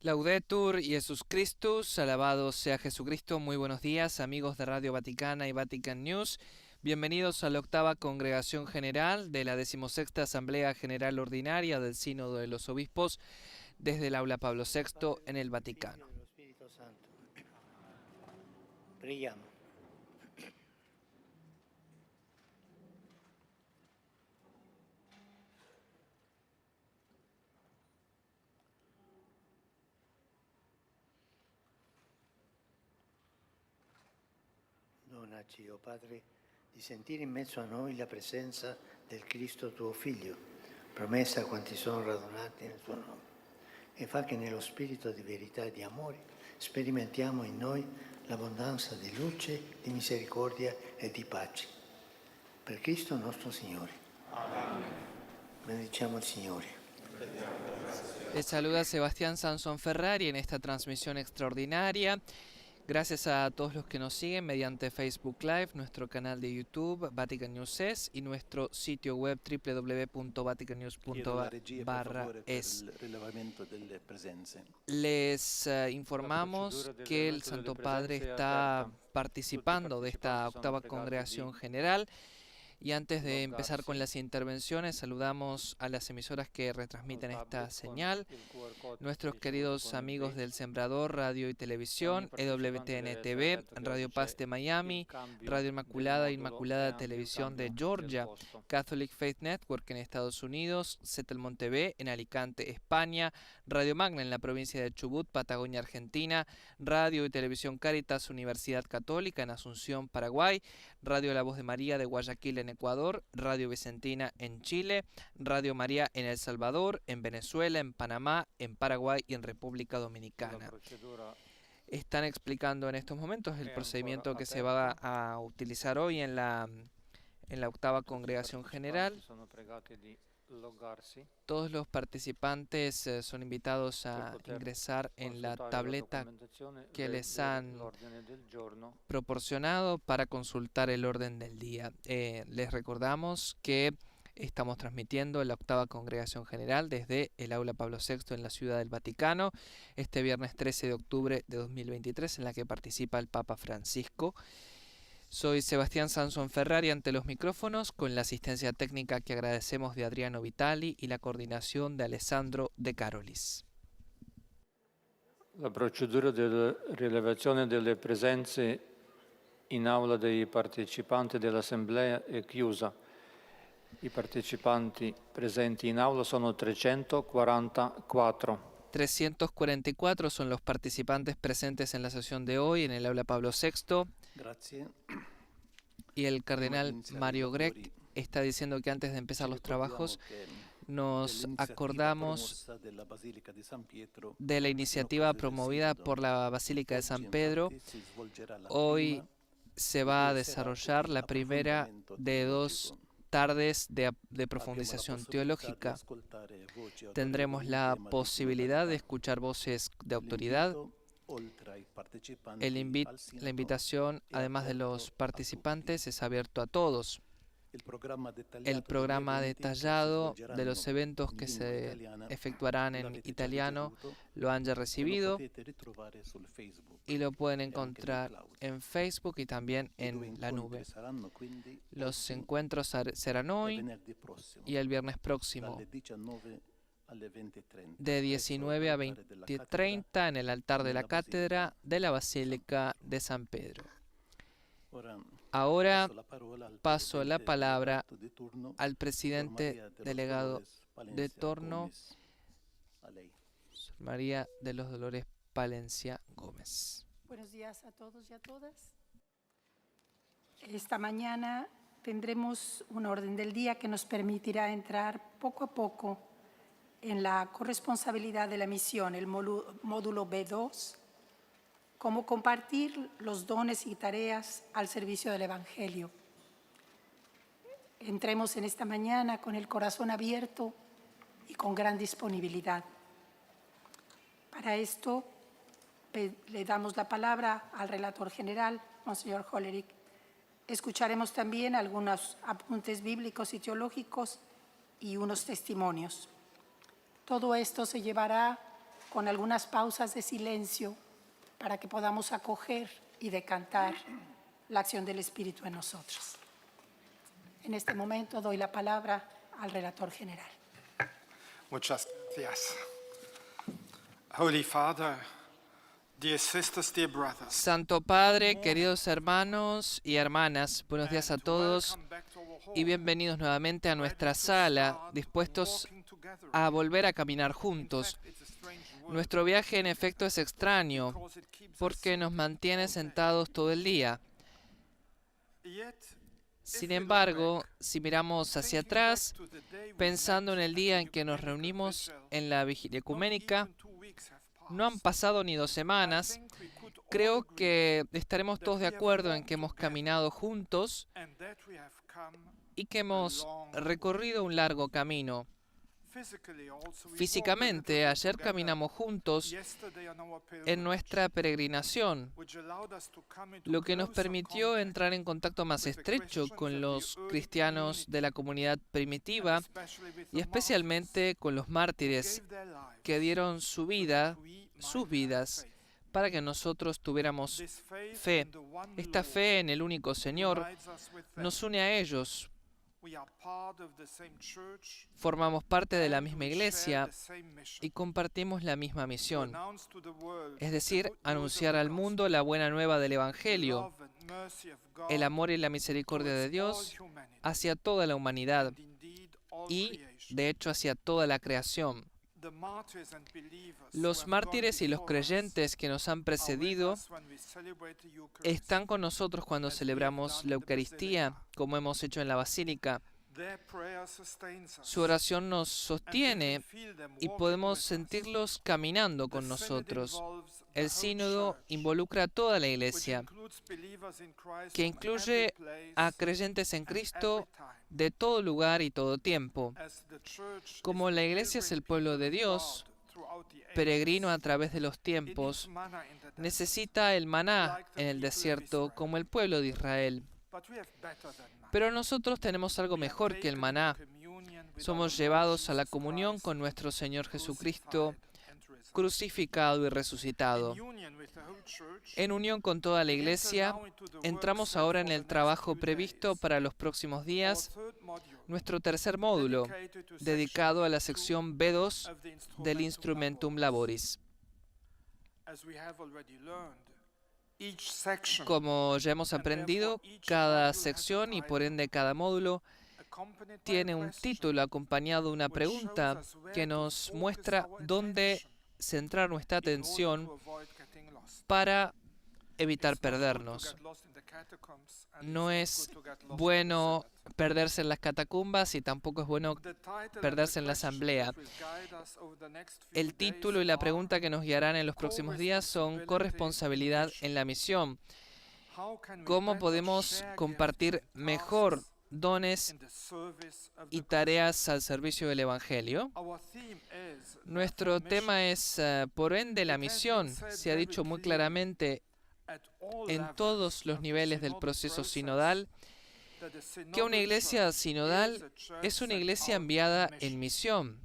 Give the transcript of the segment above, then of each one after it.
Laudetur Jesus Christus, alabado sea Jesucristo. Muy buenos días, amigos de Radio Vaticana y Vatican News. Bienvenidos a la octava Congregación General de la 16ª Asamblea General Ordinaria del Sínodo de los Obispos desde el Aula Pablo VI en el Vaticano. Preghiamo. Donaci, oh Padre, di sentire in mezzo a noi la presenza del Cristo tuo Figlio, promessa a quanti sono radunati nel tuo nome, e fa che nello spirito di verità e di amore sperimentiamo in noi l'abbondanza di luce, di misericordia e di pace. Per Cristo nostro Signore. Amen. Benediciamo il Signore. Les saluda Sebastián Sansón Ferrari en esta transmisión extraordinaria. Gracias a todos los que nos siguen mediante Facebook Live, nuestro canal de YouTube Vatican News Es y nuestro sitio web www.vaticannews.es. Les informamos que el Santo Padre está participando de esta octava Congregación General. Y antes de empezar con las intervenciones, saludamos a las emisoras que retransmiten esta señal, nuestros queridos amigos del Sembrador Radio y Televisión, EWTN TV, Radio Paz de Miami, Radio Inmaculada, Inmaculada Televisión de Georgia, Catholic Faith Network en Estados Unidos, Settlement TV en Alicante, España, Radio Magna en la provincia de Chubut, Patagonia, Argentina, Radio y Televisión Caritas Universidad Católica en Asunción, Paraguay, Radio La Voz de María de Guayaquil en Ecuador, Radio Vicentina en Chile, Radio María en El Salvador, en Venezuela, en Panamá, en Paraguay y en República Dominicana. Están explicando en estos momentos el procedimiento que se va a utilizar hoy en la octava Congregación General. Todos los participantes son invitados a ingresar en la tableta que les han proporcionado para consultar el orden del día. Les recordamos que estamos transmitiendo la octava Congregación General desde el Aula Pablo VI en la Ciudad del Vaticano, este viernes 13 de octubre de 2023, en la que participa el Papa Francisco. Soy Sebastián Sansón Ferrari ante los micrófonos, con la asistencia técnica que agradecemos de Adriano Vitali y la coordinación de Alessandro De Carolis. La procedura di rilevazione delle presenze in aula dei partecipanti dell'Assemblea è chiusa. I partecipanti presenti in aula sono 344. 344 son los participantes presentes en la sesión de hoy en el Aula Pablo VI. Grazie. Y el cardenal Mario Grech está diciendo que antes de empezar los trabajos nos acordamos de la iniciativa promovida por la Basílica de San Pedro. Hoy se va a desarrollar la primera de dos tardes de profundización teológica. Tendremos la posibilidad de escuchar voces de autoridad. La invitación, además de los participantes, es abierto a todos. El programa detallado de los eventos que se efectuarán en italiano lo han ya recibido y lo pueden encontrar en Facebook y también en la nube. Los encuentros serán hoy y el viernes próximo, de 19 a 20:30 en el altar de la cátedra de la Basílica de San Pedro. Ahora paso la palabra al presidente delegado de turno, Sor María de los Dolores Palencia Gómez. Buenos días a todos y a todas. Esta mañana tendremos un orden del día que nos permitirá entrar poco a poco en la corresponsabilidad de la misión, el módulo B2, cómo compartir los dones y tareas al servicio del Evangelio. Entremos en esta mañana con el corazón abierto y con gran disponibilidad. Para esto le damos la palabra al relator general, Monseñor Hollerich. Escucharemos también algunos apuntes bíblicos y teológicos y unos testimonios. Todo esto se llevará con algunas pausas de silencio para que podamos acoger y decantar la acción del Espíritu en nosotros. En este momento doy la palabra al relator general. Muchas gracias. Holy Father, dear sisters, dear brothers, Santo Padre, queridos hermanos y hermanas, buenos días a todos y bienvenidos nuevamente a nuestra sala, dispuestos a volver a caminar juntos. Nuestro viaje en efecto es extraño porque nos mantiene sentados todo el día. Sin embargo, si miramos hacia atrás, pensando en el día en que nos reunimos en la vigilia ecuménica, no han pasado ni 2 semanas. Creo que estaremos todos de acuerdo en que hemos caminado juntos y que hemos recorrido un largo camino. Físicamente, ayer caminamos juntos en nuestra peregrinación, lo que nos permitió entrar en contacto más estrecho con los cristianos de la comunidad primitiva y especialmente con los mártires que dieron sus vidas, para que nosotros tuviéramos fe. Esta fe en el único Señor nos une a ellos. Formamos parte de la misma iglesia y compartimos la misma misión, es decir, anunciar al mundo la buena nueva del Evangelio, el amor y la misericordia de Dios hacia toda la humanidad y, de hecho, hacia toda la creación. Los mártires y los creyentes que nos han precedido están con nosotros cuando celebramos la Eucaristía, como hemos hecho en la Basílica. Su oración nos sostiene y podemos sentirlos caminando con nosotros. El sínodo involucra a toda la Iglesia, que incluye a creyentes en Cristo de todo lugar y todo tiempo. Como la Iglesia es el pueblo de Dios, peregrino a través de los tiempos, necesita el maná en el desierto como el pueblo de Israel. Pero nosotros tenemos algo mejor que el maná. Somos llevados a la comunión con nuestro Señor Jesucristo, crucificado y resucitado. En unión con toda la Iglesia, entramos ahora en el trabajo previsto para los próximos días, nuestro tercer módulo, dedicado a la sección B2 del Instrumentum Laboris. Como ya hemos aprendido, cada sección y por ende cada módulo tiene un título acompañado de una pregunta que nos muestra dónde centrar nuestra atención para evitar perdernos. No es bueno perderse en las catacumbas y tampoco es bueno perderse en la asamblea. El título y la pregunta que nos guiarán en los próximos días son corresponsabilidad en la misión. ¿Cómo podemos compartir mejor dones y tareas al servicio del Evangelio? Nuestro tema es, por ende, la misión. Se ha dicho muy claramente en todos los niveles del proceso sinodal que una iglesia sinodal es una iglesia enviada en misión.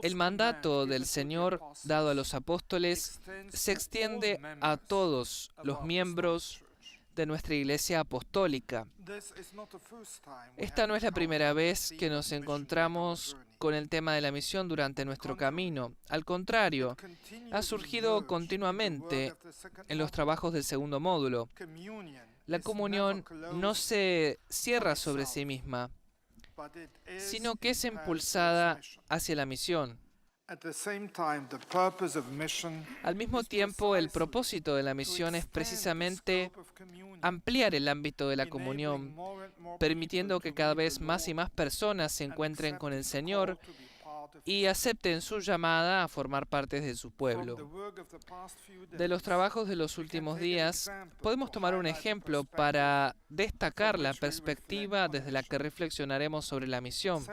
El mandato del Señor dado a los apóstoles se extiende a todos los miembros de nuestra iglesia apostólica. Esta no es la primera vez que nos encontramos con el tema de la misión durante nuestro camino. Al contrario, ha surgido continuamente en los trabajos del segundo módulo. La comunión no se cierra sobre sí misma, sino que es impulsada hacia la misión. Al mismo tiempo, el propósito de la misión es precisamente ampliar el ámbito de la comunión, permitiendo que cada vez más y más personas se encuentren con el Señor y acepten su llamada a formar parte de su pueblo. De los trabajos de los últimos días, podemos tomar un ejemplo para destacar la perspectiva desde la que reflexionaremos sobre la misión.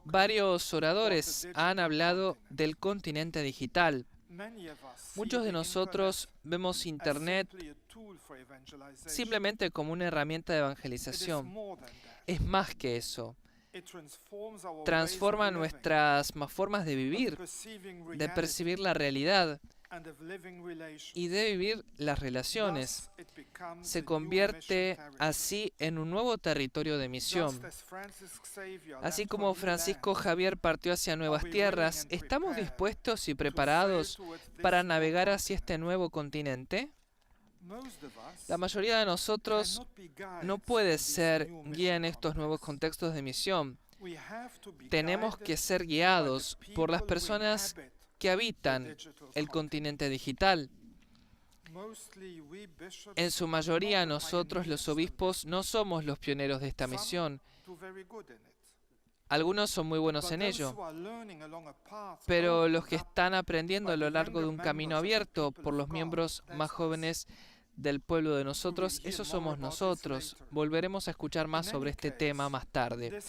Varios oradores han hablado del continente digital. Muchos de nosotros vemos Internet simplemente como una herramienta de evangelización. Es más que eso. transforma nuestras formas de vivir, de percibir la realidad y de vivir las relaciones. Se convierte así en un nuevo territorio de misión. Así como Francisco Javier partió hacia nuevas tierras, ¿estamos dispuestos y preparados para navegar hacia este nuevo continente? La mayoría de nosotros no puede ser guía en estos nuevos contextos de misión. Tenemos que ser guiados por las personas que habitan el continente digital. En su mayoría, nosotros los obispos no somos los pioneros de esta misión. Algunos son muy buenos en ello, pero los que están aprendiendo a lo largo de un camino abierto por los miembros más jóvenes del pueblo de nosotros, esos somos nosotros. Volveremos a escuchar más sobre este tema más tarde.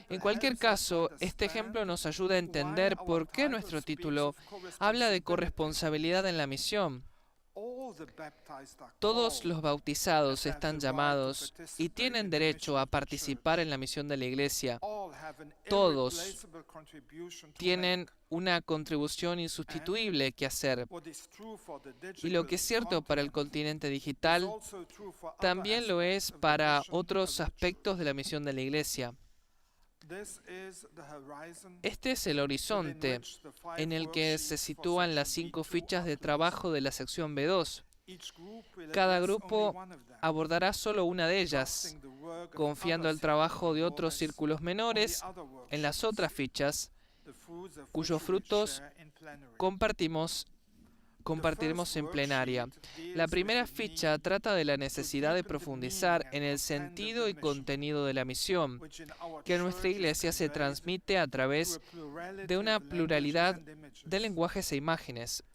En cualquier caso, este ejemplo nos ayuda a entender por qué nuestro título habla de corresponsabilidad en la misión. Todos los bautizados están llamados y tienen derecho a participar en la misión de la Iglesia. Todos tienen una contribución insustituible que hacer. Y lo que es cierto para el continente digital, también lo es para otros aspectos de la misión de la Iglesia. Este es el horizonte en el que se sitúan las 5 fichas de trabajo de la sección B2. Cada grupo abordará solo una de ellas, confiando el trabajo de otros círculos menores en las otras fichas, cuyos frutos compartiremos en plenaria. La primera ficha trata de la necesidad de profundizar en el sentido y contenido de la misión, que en nuestra Iglesia se transmite a través de una pluralidad de lenguajes e imágenes.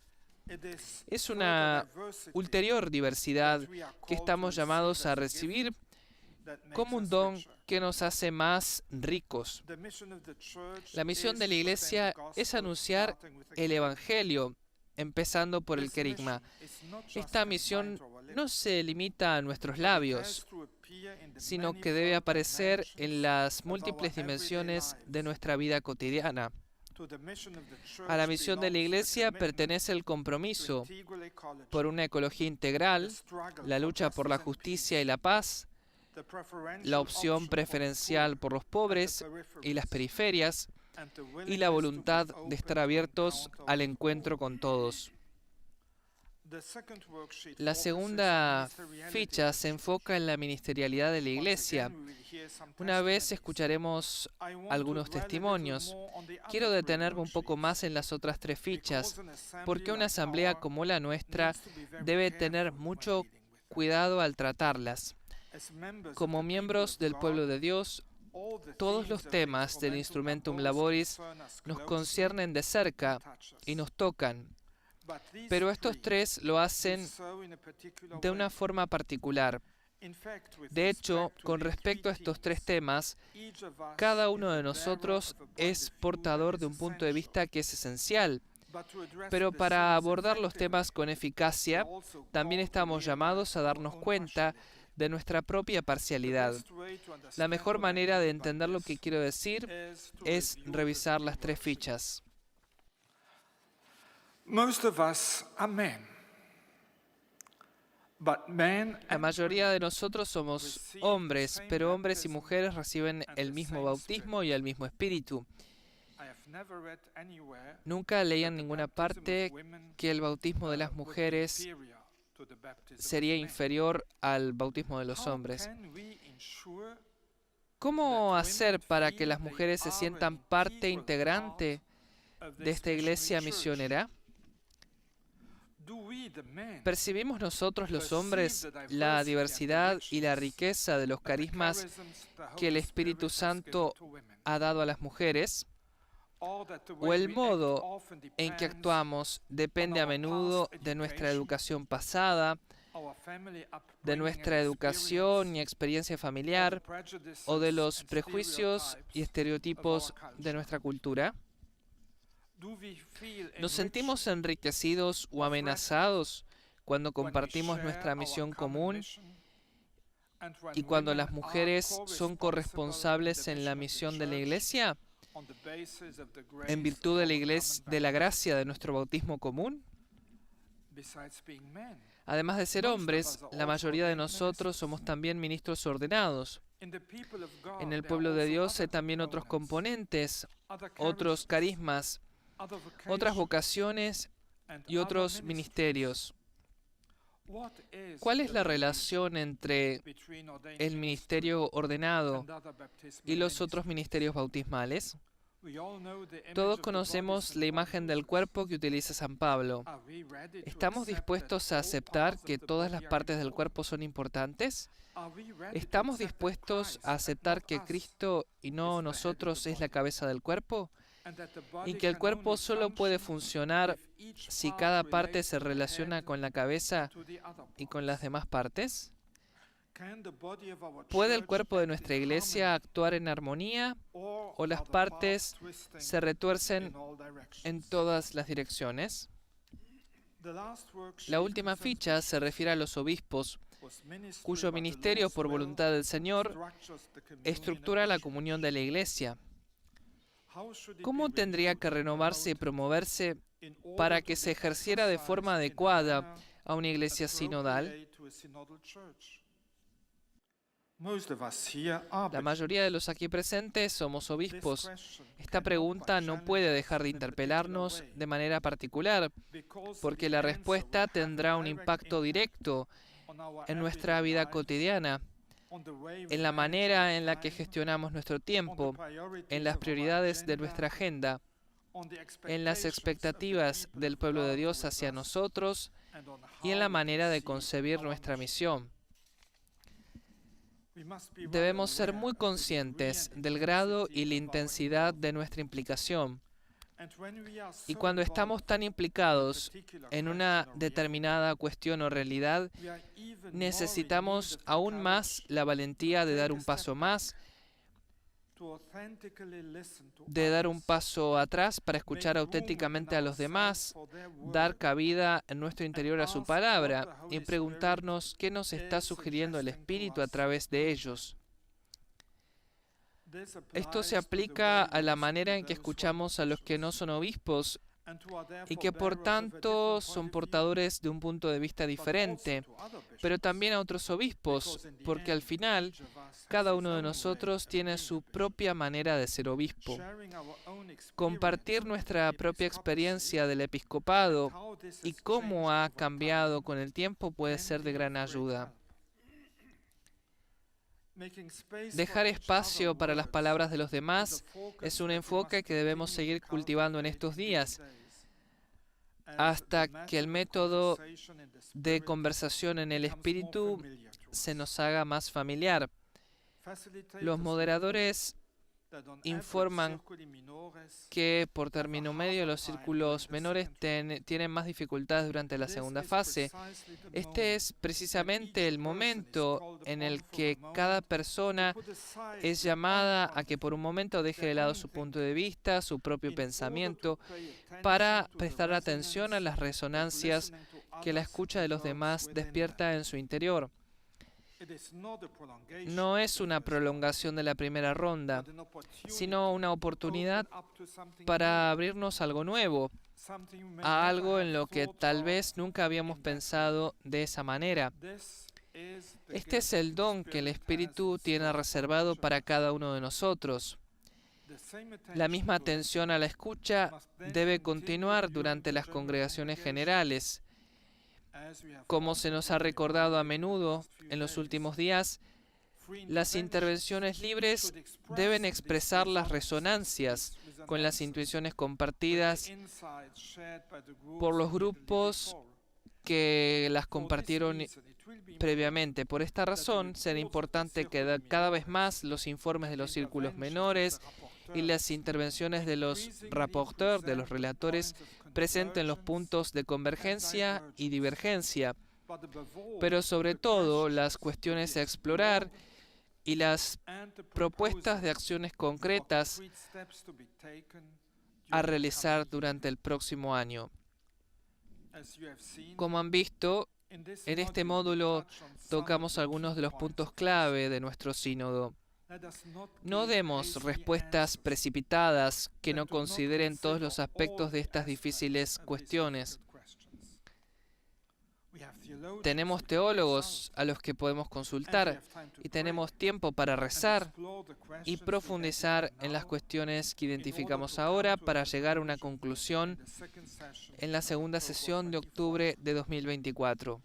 Es una ulterior diversidad que estamos llamados a recibir como un don que nos hace más ricos. La misión de la Iglesia es anunciar el Evangelio, empezando por el querigma. Esta misión no se limita a nuestros labios, sino que debe aparecer en las múltiples dimensiones de nuestra vida cotidiana. A la misión de la Iglesia pertenece el compromiso por una ecología integral, la lucha por la justicia y la paz, la opción preferencial por los pobres y las periferias, y la voluntad de estar abiertos al encuentro con todos. La segunda ficha se enfoca en la ministerialidad de la Iglesia. Una vez escucharemos algunos testimonios. Quiero detenerme un poco más en las otras 3 fichas, porque una asamblea como la nuestra debe tener mucho cuidado al tratarlas. Como miembros del pueblo de Dios, todos los temas del Instrumentum Laboris nos conciernen de cerca y nos tocan, pero estos 3 lo hacen de una forma particular. De hecho, con respecto a estos 3 temas, cada uno de nosotros es portador de un punto de vista que es esencial. Pero para abordar los temas con eficacia, también estamos llamados a darnos cuenta de nuestra propia parcialidad. La mejor manera de entender lo que quiero decir es revisar las 3 fichas. La mayoría de nosotros somos hombres, pero hombres y mujeres reciben el mismo bautismo y el mismo espíritu. Nunca leí en ninguna parte que el bautismo de las mujeres sería inferior al bautismo de los hombres. ¿Cómo hacer para que las mujeres se sientan parte integrante de esta iglesia misionera? ¿Percibimos nosotros los hombres la diversidad y la riqueza de los carismas que el Espíritu Santo ha dado a las mujeres? ¿O el modo en que actuamos depende a menudo de nuestra educación pasada, de nuestra educación y experiencia familiar, o de los prejuicios y estereotipos de nuestra cultura? ¿Nos sentimos enriquecidos o amenazados cuando compartimos nuestra misión común Y cuando las mujeres son corresponsables en la misión de la Iglesia, en virtud de la gracia de nuestro bautismo común, además de ser hombres, la mayoría de nosotros somos también ministros ordenados. En el pueblo de Dios hay también otros componentes, otros carismas, otras vocaciones y otros ministerios. ¿Cuál es la relación entre el ministerio ordenado y los otros ministerios bautismales? Todos conocemos la imagen del cuerpo que utiliza San Pablo. ¿Estamos dispuestos a aceptar que todas las partes del cuerpo son importantes? ¿Estamos dispuestos a aceptar que Cristo y no nosotros es la cabeza del cuerpo? ¿Y que el cuerpo solo puede funcionar si cada parte se relaciona con la cabeza y con las demás partes? ¿Puede el cuerpo de nuestra Iglesia actuar en armonía o las partes se retuercen en todas las direcciones? La última ficha se refiere a los obispos, cuyo ministerio, por voluntad del Señor, estructura la comunión de la Iglesia. ¿Cómo tendría que renovarse y promoverse para que se ejerciera de forma adecuada a una Iglesia sinodal? La mayoría de los aquí presentes somos obispos. Esta pregunta no puede dejar de interpelarnos de manera particular, porque la respuesta tendrá un impacto directo en nuestra vida cotidiana, en la manera en la que gestionamos nuestro tiempo, en las prioridades de nuestra agenda, en las expectativas del pueblo de Dios hacia nosotros y en la manera de concebir nuestra misión. Debemos ser muy conscientes del grado y la intensidad de nuestra implicación. Y cuando estamos tan implicados en una determinada cuestión o realidad, necesitamos aún más la valentía de dar un paso más, de dar un paso atrás para escuchar auténticamente a los demás, dar cabida en nuestro interior a su palabra y preguntarnos qué nos está sugiriendo el Espíritu a través de ellos. Esto se aplica a la manera en que escuchamos a los que no son obispos y que por tanto son portadores de un punto de vista diferente, pero también a otros obispos, porque al final cada uno de nosotros tiene su propia manera de ser obispo. Compartir nuestra propia experiencia del episcopado y cómo ha cambiado con el tiempo puede ser de gran ayuda. Dejar espacio para las palabras de los demás es un enfoque que debemos seguir cultivando en estos días, hasta que el método de conversación en el espíritu se nos haga más familiar. Los moderadores informan que por término medio los círculos menores tienen más dificultades durante la segunda fase. Este es precisamente el momento en el que cada persona es llamada a que por un momento deje de lado su punto de vista, su propio pensamiento, para prestar atención a las resonancias que la escucha de los demás despierta en su interior. No es una prolongación de la primera ronda, sino una oportunidad para abrirnos a algo nuevo, a algo en lo que tal vez nunca habíamos pensado de esa manera. Este es el don que el Espíritu tiene reservado para cada uno de nosotros. La misma atención a la escucha debe continuar durante las congregaciones generales. Como se nos ha recordado a menudo en los últimos días, las intervenciones libres deben expresar las resonancias con las intuiciones compartidas por los grupos que las compartieron previamente. Por esta razón, será importante que cada vez más los informes de los círculos menores y las intervenciones de los rapporteurs, de los relatores, presenten los puntos de convergencia y divergencia, pero sobre todo las cuestiones a explorar y las propuestas de acciones concretas a realizar durante el próximo año. Como han visto, En este módulo tocamos algunos de los puntos clave de nuestro sínodo. No demos respuestas precipitadas que no consideren todos los aspectos de estas difíciles cuestiones. Tenemos teólogos a los que podemos consultar y tenemos tiempo para rezar y profundizar en las cuestiones que identificamos ahora para llegar a una conclusión en la segunda sesión de octubre de 2024.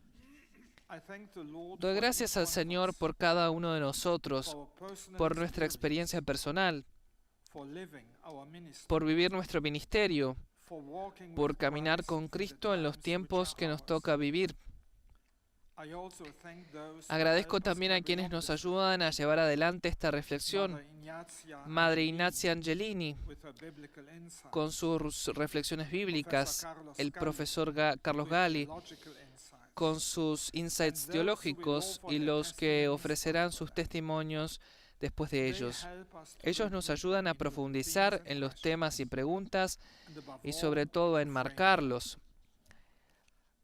Doy gracias al Señor por cada uno de nosotros, por nuestra experiencia personal, por vivir nuestro ministerio, por caminar con Cristo en los tiempos que nos toca vivir. Agradezco también a quienes nos ayudan a llevar adelante esta reflexión. Madre Ignazia Angelini, con sus reflexiones bíblicas, el profesor Carlos Gali, con sus insights teológicos y los que ofrecerán sus testimonios después de ellos. Ellos nos ayudan a profundizar en los temas y preguntas y sobre todo a enmarcarlos.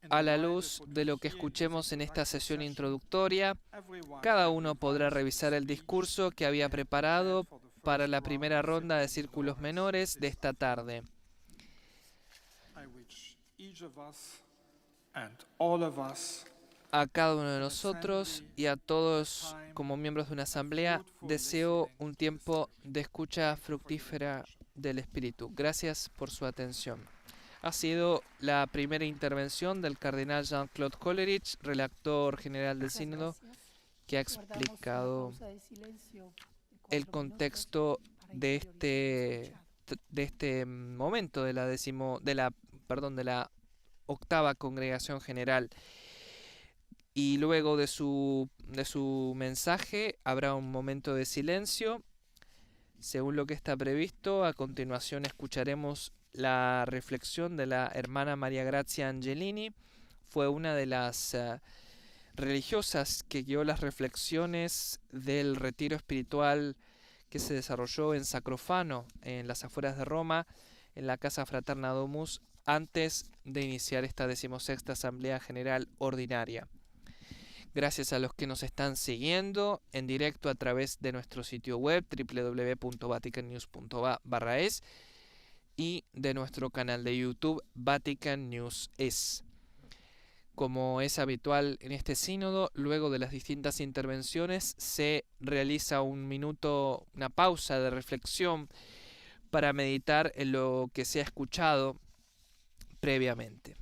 A la luz de lo que escuchemos en esta sesión introductoria, cada uno podrá revisar el discurso que había preparado para la primera ronda de círculos menores de esta tarde. A cada uno de nosotros y a todos como miembros de una asamblea, deseo un tiempo de escucha fructífera del Espíritu. Gracias por su atención. Ha sido la primera intervención del cardenal Jean-Claude Coleridge, relator general del Sínodo, que ha explicado el contexto de este momento de la octava congregación general. Y luego de su mensaje habrá un momento de silencio. Según lo que está previsto, a continuación escucharemos la reflexión de la hermana María Grazia Angelini. Fue una de las religiosas que guió las reflexiones del retiro espiritual que se desarrolló en Sacrofano, en las afueras de Roma, en la Casa Fraterna Domus, antes de iniciar esta 16ª Asamblea General Ordinaria. Gracias a los que nos están siguiendo en directo a través de nuestro sitio web www.vaticannews.va/es y de nuestro canal de YouTube Vatican News Es. Como es habitual en este sínodo, luego de las distintas intervenciones se realiza una pausa de reflexión para meditar en lo que se ha escuchado previamente.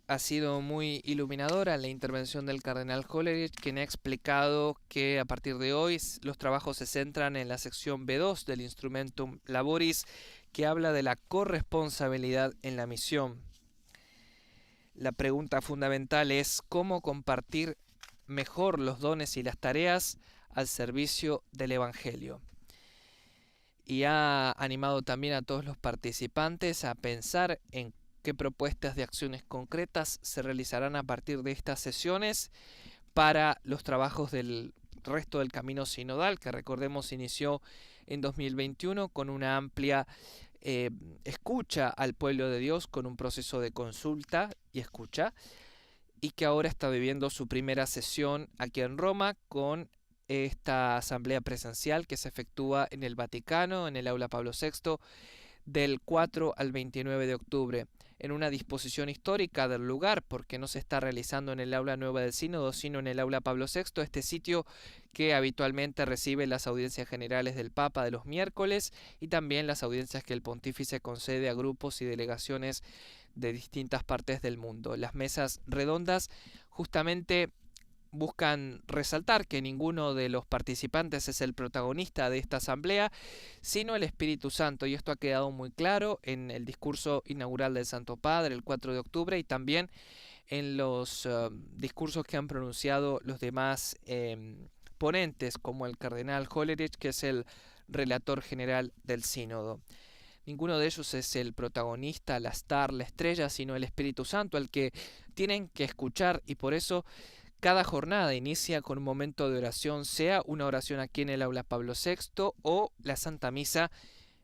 Ha sido muy iluminadora la intervención del cardenal Coleridge, quien ha explicado que a partir de hoy los trabajos se centran en la sección B2 del Instrumentum Laboris, que habla de la corresponsabilidad en la misión. La pregunta fundamental es cómo compartir mejor los dones y las tareas al servicio del Evangelio. Y ha animado también a todos los participantes a pensar en qué propuestas de acciones concretas se realizarán a partir de estas sesiones para los trabajos del resto del camino sinodal, que recordemos inició en 2021 con una amplia escucha al pueblo de Dios, con un proceso de consulta y escucha, y que ahora está viviendo su primera sesión aquí en Roma con esta asamblea presencial que se efectúa en el Vaticano, en el Aula Pablo VI, del 4 al 29 de octubre, en una disposición histórica del lugar, porque no se está realizando en el Aula Nueva del Sínodo, sino en el Aula Pablo VI, este sitio que habitualmente recibe las audiencias generales del Papa de los miércoles y también las audiencias que el Pontífice concede a grupos y delegaciones de distintas partes del mundo. Las mesas redondas justamente buscan resaltar que ninguno de los participantes es el protagonista de esta asamblea, sino el Espíritu Santo, y esto ha quedado muy claro en el discurso inaugural del Santo Padre el 4 de octubre y también en los discursos que han pronunciado los demás ponentes, como el cardenal Coleridge, que es el relator general del sínodo. Ninguno de ellos es el protagonista, la star, la estrella, sino el Espíritu Santo, al que tienen que escuchar, y por eso cada jornada inicia con un momento de oración, sea una oración aquí en el Aula Pablo VI o la Santa Misa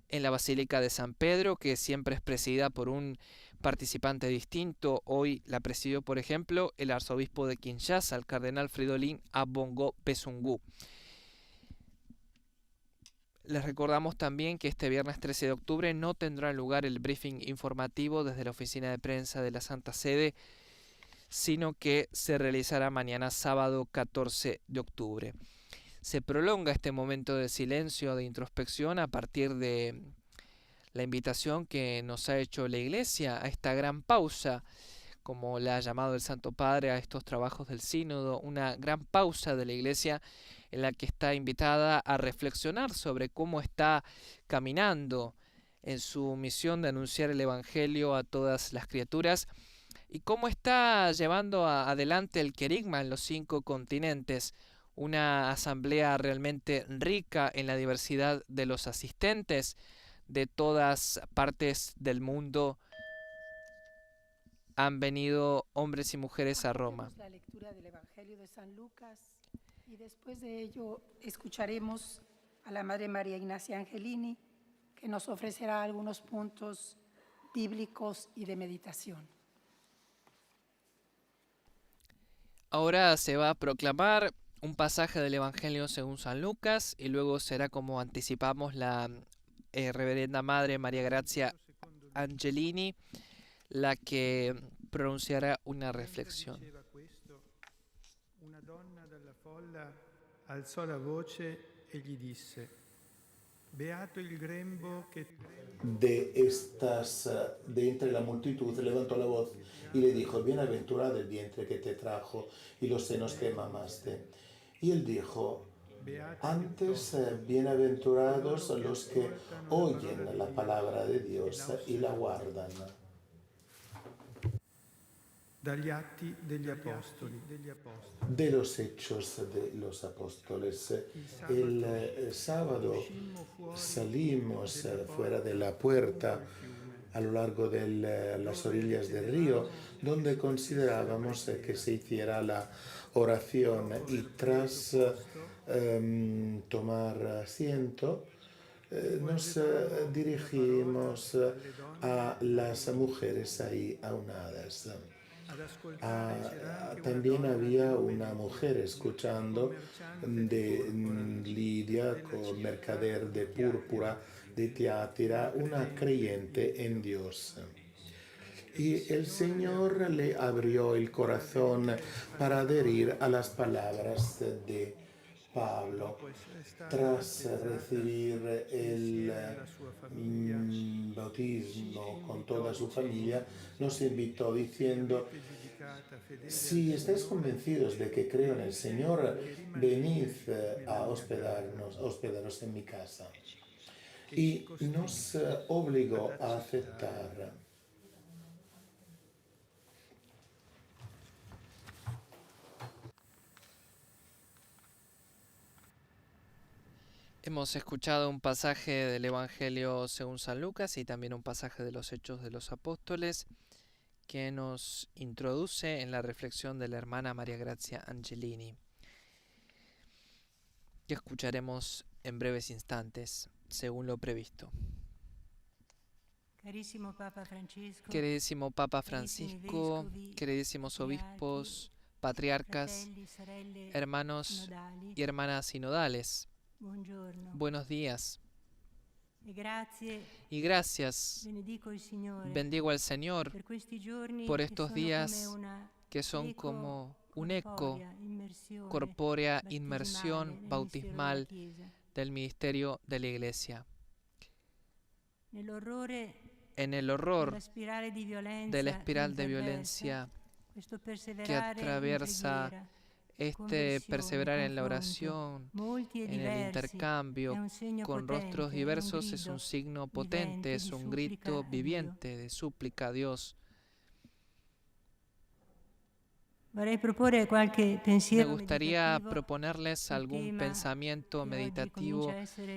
en la Basílica de San Pedro, que siempre es presidida por un participante distinto. Hoy la presidió, por ejemplo, el arzobispo de Kinshasa, el cardenal Fridolin Ambongo Pessongou. Les recordamos también que este viernes 13 de octubre no tendrá lugar el briefing informativo desde la oficina de prensa de la Santa Sede, sino que se realizará mañana sábado 14 de octubre. Se prolonga este momento de silencio, de introspección, a partir de la invitación que nos ha hecho la Iglesia a esta gran pausa, como la ha llamado el Santo Padre a estos trabajos del Sínodo, una gran pausa de la Iglesia en la que está invitada a reflexionar sobre cómo está caminando en su misión de anunciar el Evangelio a todas las criaturas y cómo está llevando adelante el querigma en los 5 continentes, una asamblea realmente rica en la diversidad de los asistentes de todas partes del mundo. Han venido hombres y mujeres a Roma. La lectura del Evangelio de San Lucas y después de ello escucharemos a la Madre María Ignacia Angelini, que nos ofrecerá algunos puntos bíblicos y de meditación. Ahora se va a proclamar un pasaje del Evangelio según San Lucas y luego será, como anticipamos, la Reverenda Madre María Grazia Angelini la que pronunciará una reflexión. Una donna dalla folla alzò la voce e gli disse: Beato il grembo che de entre la multitud levantó la voz y le dijo: bienaventurado el vientre que te trajo y los senos que mamaste. Y él dijo: antes bienaventurados los que oyen la palabra de Dios y la guardan. dagli atti degli apostoli. De los hechos de los apóstoles. El sábado salimos fuera de la puerta a lo largo de las orillas del río, donde considerábamos que se hiciera la oración, y tras tomar asiento nos dirigimos a las mujeres ahí aunadas. También había una mujer escuchando de Lidia, mercader de púrpura de Tiatira, una creyente en Dios. Y el Señor le abrió el corazón para adherir a las palabras de Pablo. Tras recibir el bautismo con toda su familia, nos invitó diciendo: si estáis convencidos de que creo en el Señor, venid a hospedaros en mi casa. Y nos obligó a aceptar. Hemos escuchado un pasaje del Evangelio según San Lucas y también un pasaje de los Hechos de los Apóstoles que nos introduce en la reflexión de la hermana María Grazia Angelini, que escucharemos en breves instantes, según lo previsto. Queridísimo Papa Francisco, queridísimos obispos, patriarcas, hermanos y hermanas sinodales, buenos días. Y gracias, bendigo al Señor por estos días que son como un eco, corpórea inmersión bautismal del ministerio de la Iglesia. En el horror de la espiral de violencia que atraviesa perseverar en la oración, en el intercambio con rostros diversos, es un signo potente, es un grito viviente de súplica a Dios. Me gustaría proponerles algún pensamiento meditativo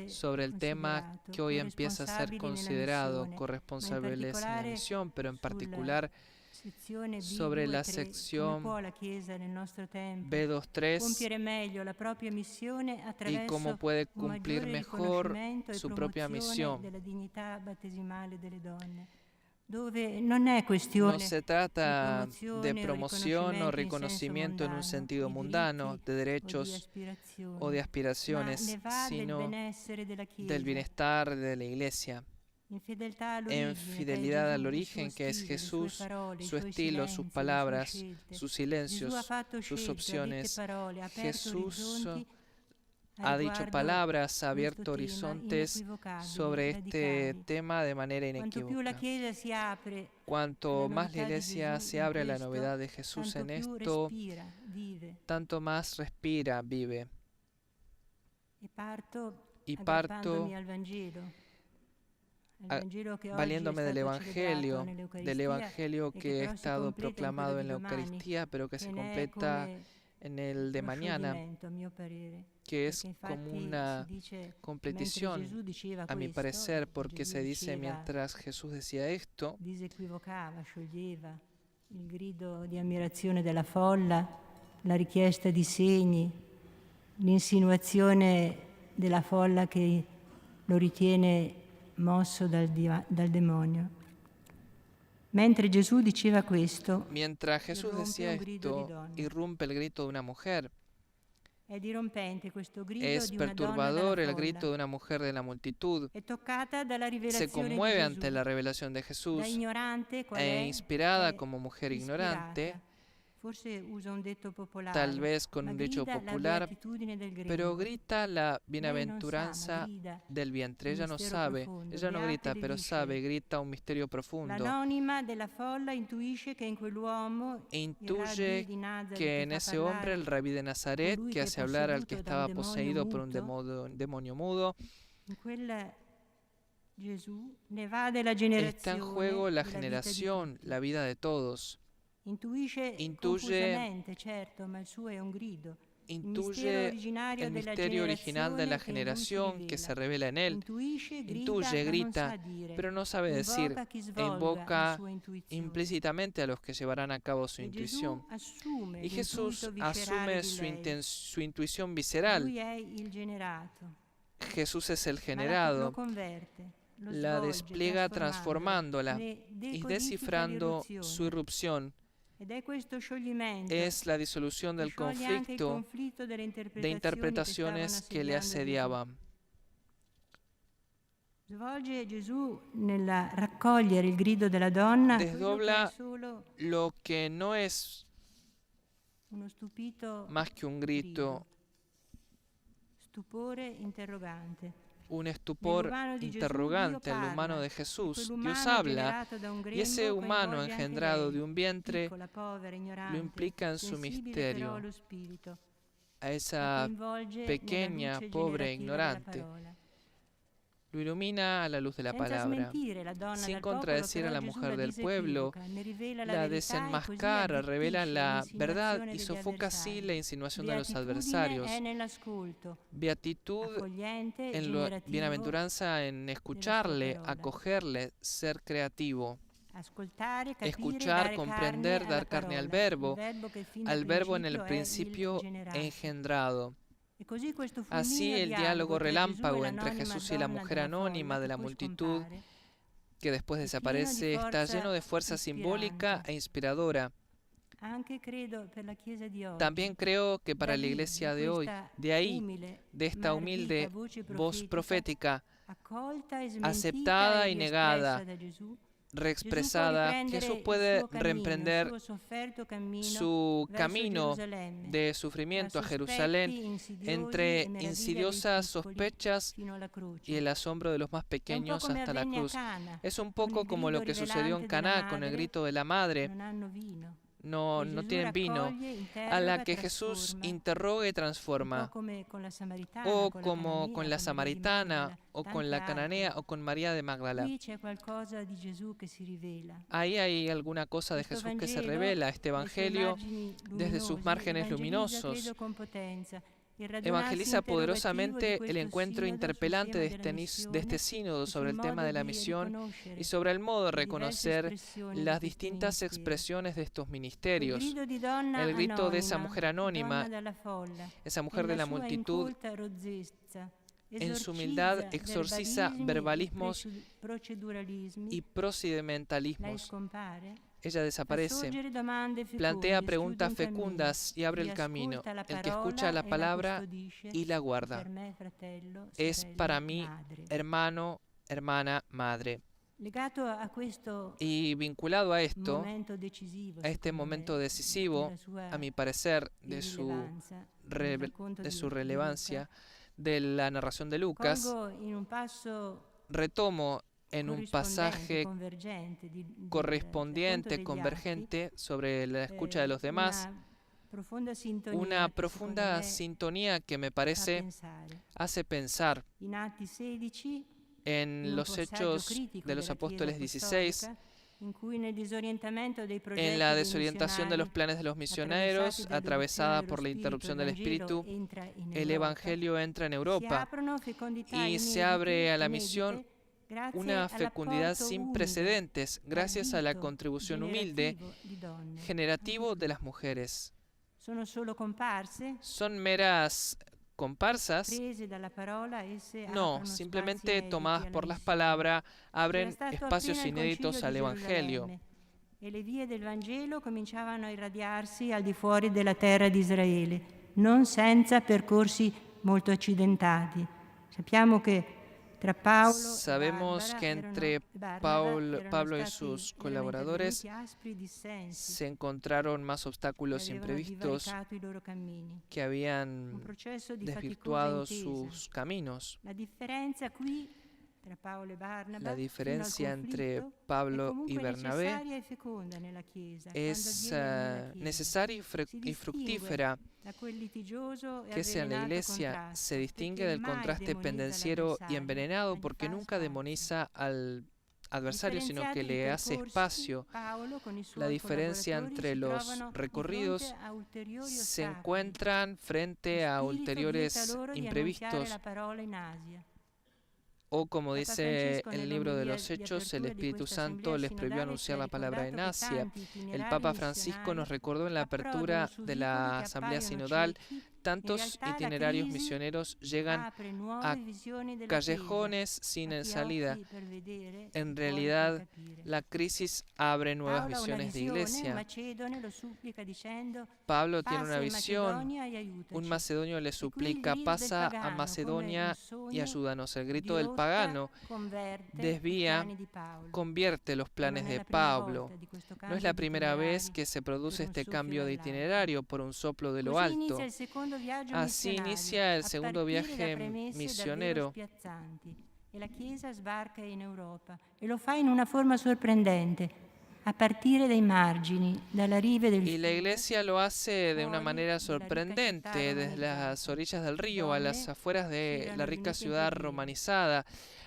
sobre el tema que hoy empieza a ser considerado corresponsables en la misión, pero en particular sobre la sección B2.3 y cómo puede cumplir mejor su propia misión. No se trata de promoción o reconocimiento en un sentido mundano, de derechos o de aspiraciones, sino del bienestar de la Iglesia. En fidelidad al origen que es Jesús, su estilo, sus palabras, sus silencios, sus opciones. Jesús ha dicho palabras, ha abierto horizontes sobre este tema de manera inequívoca. Cuanto más la Iglesia se abre a la novedad de Jesús en esto, tanto más respira, vive. Y parto valiéndome del Evangelio que ha estado proclamado en la Eucaristía, pero que se completa en el de mañana, que es como una completición, a mi parecer, porque se dice mientras Jesús decía esto, scioglieva il grido di ammirazione della folla, la richiesta di segni, l'insinuazione della folla che lo ritiene mosso dal demonio. Mentre Gesù diceva questo, mientras Jesús decía esto, irrumpe el grito de una mujer. Es perturbador el grito de una mujer de la multitud. Se conmueve ante la revelación de Jesús e inspirada como mujer ignorante, tal vez con un dicho popular, pero grita la bienaventuranza del vientre. Ella no sabe, ella no grita, pero sabe, grita un misterio profundo. E intuye que en ese hombre el rabí de Nazaret, que hace hablar al que estaba poseído por un demonio mudo, está en juego la generación, la vida de todos. Intuye el misterio original de la generación que se revela en él. Intuye, grita, pero no sabe decir, e invoca implícitamente a los que llevarán a cabo su intuición. Y Jesús asume su intuición visceral. Jesús es el generado. La despliega transformándola y descifrando su irrupción. Es la disolución del conflicto de interpretaciones que le asediaban. Desdobla lo que no es más que un grito, un estupor interrogante al humano de Jesús. Dios habla y ese humano engendrado de un vientre lo implica en su misterio a esa pequeña, pobre, ignorante. Lo ilumina a la luz de la palabra. Sin contradecir a la mujer del pueblo, la desenmascara, revela la verdad y sofoca así la insinuación de los adversarios. Beatitud en la bienaventuranza en escucharle, acogerle, ser creativo. Escuchar, comprender, dar carne al verbo en el principio engendrado. Así el diálogo relámpago entre Jesús y la mujer anónima de la multitud, que después desaparece, está lleno de fuerza simbólica e inspiradora. También creo que para la Iglesia de hoy, de esta humilde voz profética, aceptada y negada, reexpresada, Jesús puede reemprender su camino de sufrimiento a Jerusalén entre insidiosas sospechas y el asombro de los más pequeños hasta la cruz. Es un poco como lo que sucedió en Caná con el grito de la madre. No tienen vino, a la que Jesús interroga y transforma, o como con la samaritana, o con la cananea, o con María de Magdala. Ahí hay alguna cosa de Jesús que se revela. Este Evangelio, desde sus márgenes luminosos, evangeliza poderosamente el encuentro interpelante de este sínodo sobre el tema de la misión y sobre el modo de reconocer las distintas expresiones de estos ministerios. El grito de esa mujer anónima, esa mujer de la multitud, En su humildad exorciza verbalismos y procedimentalismos. Ella desaparece, plantea preguntas fecundas y abre el camino. El que escucha la palabra y la guarda es para mí hermano, hermana, madre. Y vinculado a esto, a este momento decisivo, a mi parecer, de su relevancia, de la narración de Lucas, retomo en un pasaje correspondiente, convergente, sobre la escucha de los demás, una profunda sintonía que me parece hace pensar en los Hechos de los Apóstoles 16, en la desorientación de los planes de los misioneros, atravesada por la interrupción del Espíritu, el Evangelio entra en Europa y se abre a la misión una fecundidad sin precedentes gracias a la contribución humilde, generativo de las mujeres. ¿Son meras comparsas? No, simplemente tomadas por las palabras, abren espacios inéditos al Evangelio. E le vie del Vangelo cominciavano a irradiarsi al di fuori della terra di Israele, non senza percorsi molto accidentati. Sappiamo che tra Sabemos que entre Pablo y sus colaboradores se encontraron más obstáculos imprevistos que habían desvirtuado sus caminos. La diferencia entre Pablo y Bernabé es necesaria y fructífera, que sea en la Iglesia se distingue del contraste pendenciero y envenenado, porque nunca demoniza al adversario, sino que le hace espacio. La diferencia entre los recorridos se encuentran frente a ulteriores imprevistos, o como dice el libro de los Hechos, el Espíritu Santo les prohibió anunciar la palabra en Asia. El Papa Francisco nos recordó en la apertura de la Asamblea Sinodal: tantos itinerarios misioneros llegan a callejones sin salida. En realidad, la crisis abre nuevas visiones de iglesia. Pablo tiene una visión. Un macedonio le suplica: pasa a Macedonia y ayúdanos. El grito del pagano desvía, convierte los planes de Pablo. No es la primera vez que se produce este cambio de itinerario por un soplo de lo alto. Así inicia el segundo viaje misionero. La Chiesa sbarca in Europa e lo fa in una forma sorprendente, a partire dai margini, dalle rive del Y la Iglesia lo hace de una manera sorprendente, desde las orillas del río a las afueras de la rica ciudad romanizada.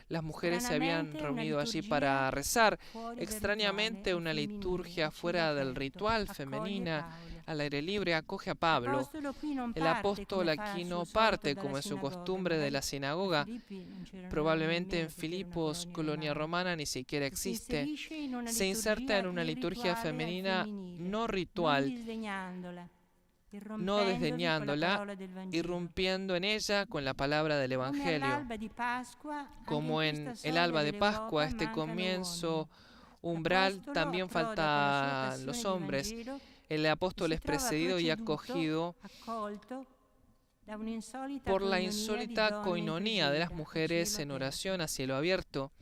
Las mujeres se habían reunido allí para rezar. Extrañamente, una liturgia fuera del ritual, femenina, al aire libre, acoge a Pablo. El apóstol aquí no parte, como es su costumbre, de la sinagoga. Probablemente en Filipos, colonia romana, ni siquiera existe. Se inserta en una liturgia femenina no ritual, no desdeñándola, irrumpiendo en ella con la palabra del Evangelio. Como en el alba de Pascua, este comienzo umbral, también faltan los hombres. El apóstol es precedido y acogido por la insólita coinonía de las mujeres en oración a cielo abierto.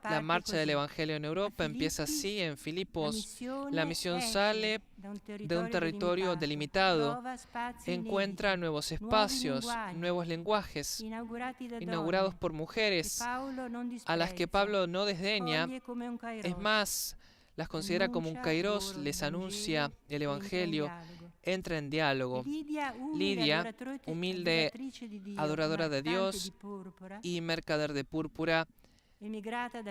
La marcha del Evangelio en Europa empieza así en Filipos. La misión sale de un territorio delimitado, encuentra nuevos espacios, nuevos lenguajes, inaugurados por mujeres, a las que Pablo no desdeña. Es más, las considera como un kairos, les anuncia el Evangelio, entra en diálogo. Lidia, humilde adoradora de Dios y mercader de púrpura, emigrata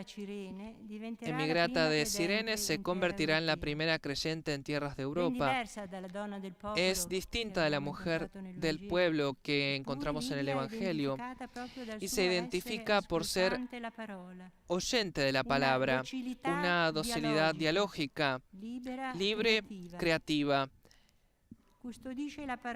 de Cirene, se convertirá en la primera creyente en tierras de Europa. Es distinta de la mujer del pueblo que encontramos en el Evangelio y se identifica por ser oyente de la palabra, una docilidad dialógica, libre, creativa.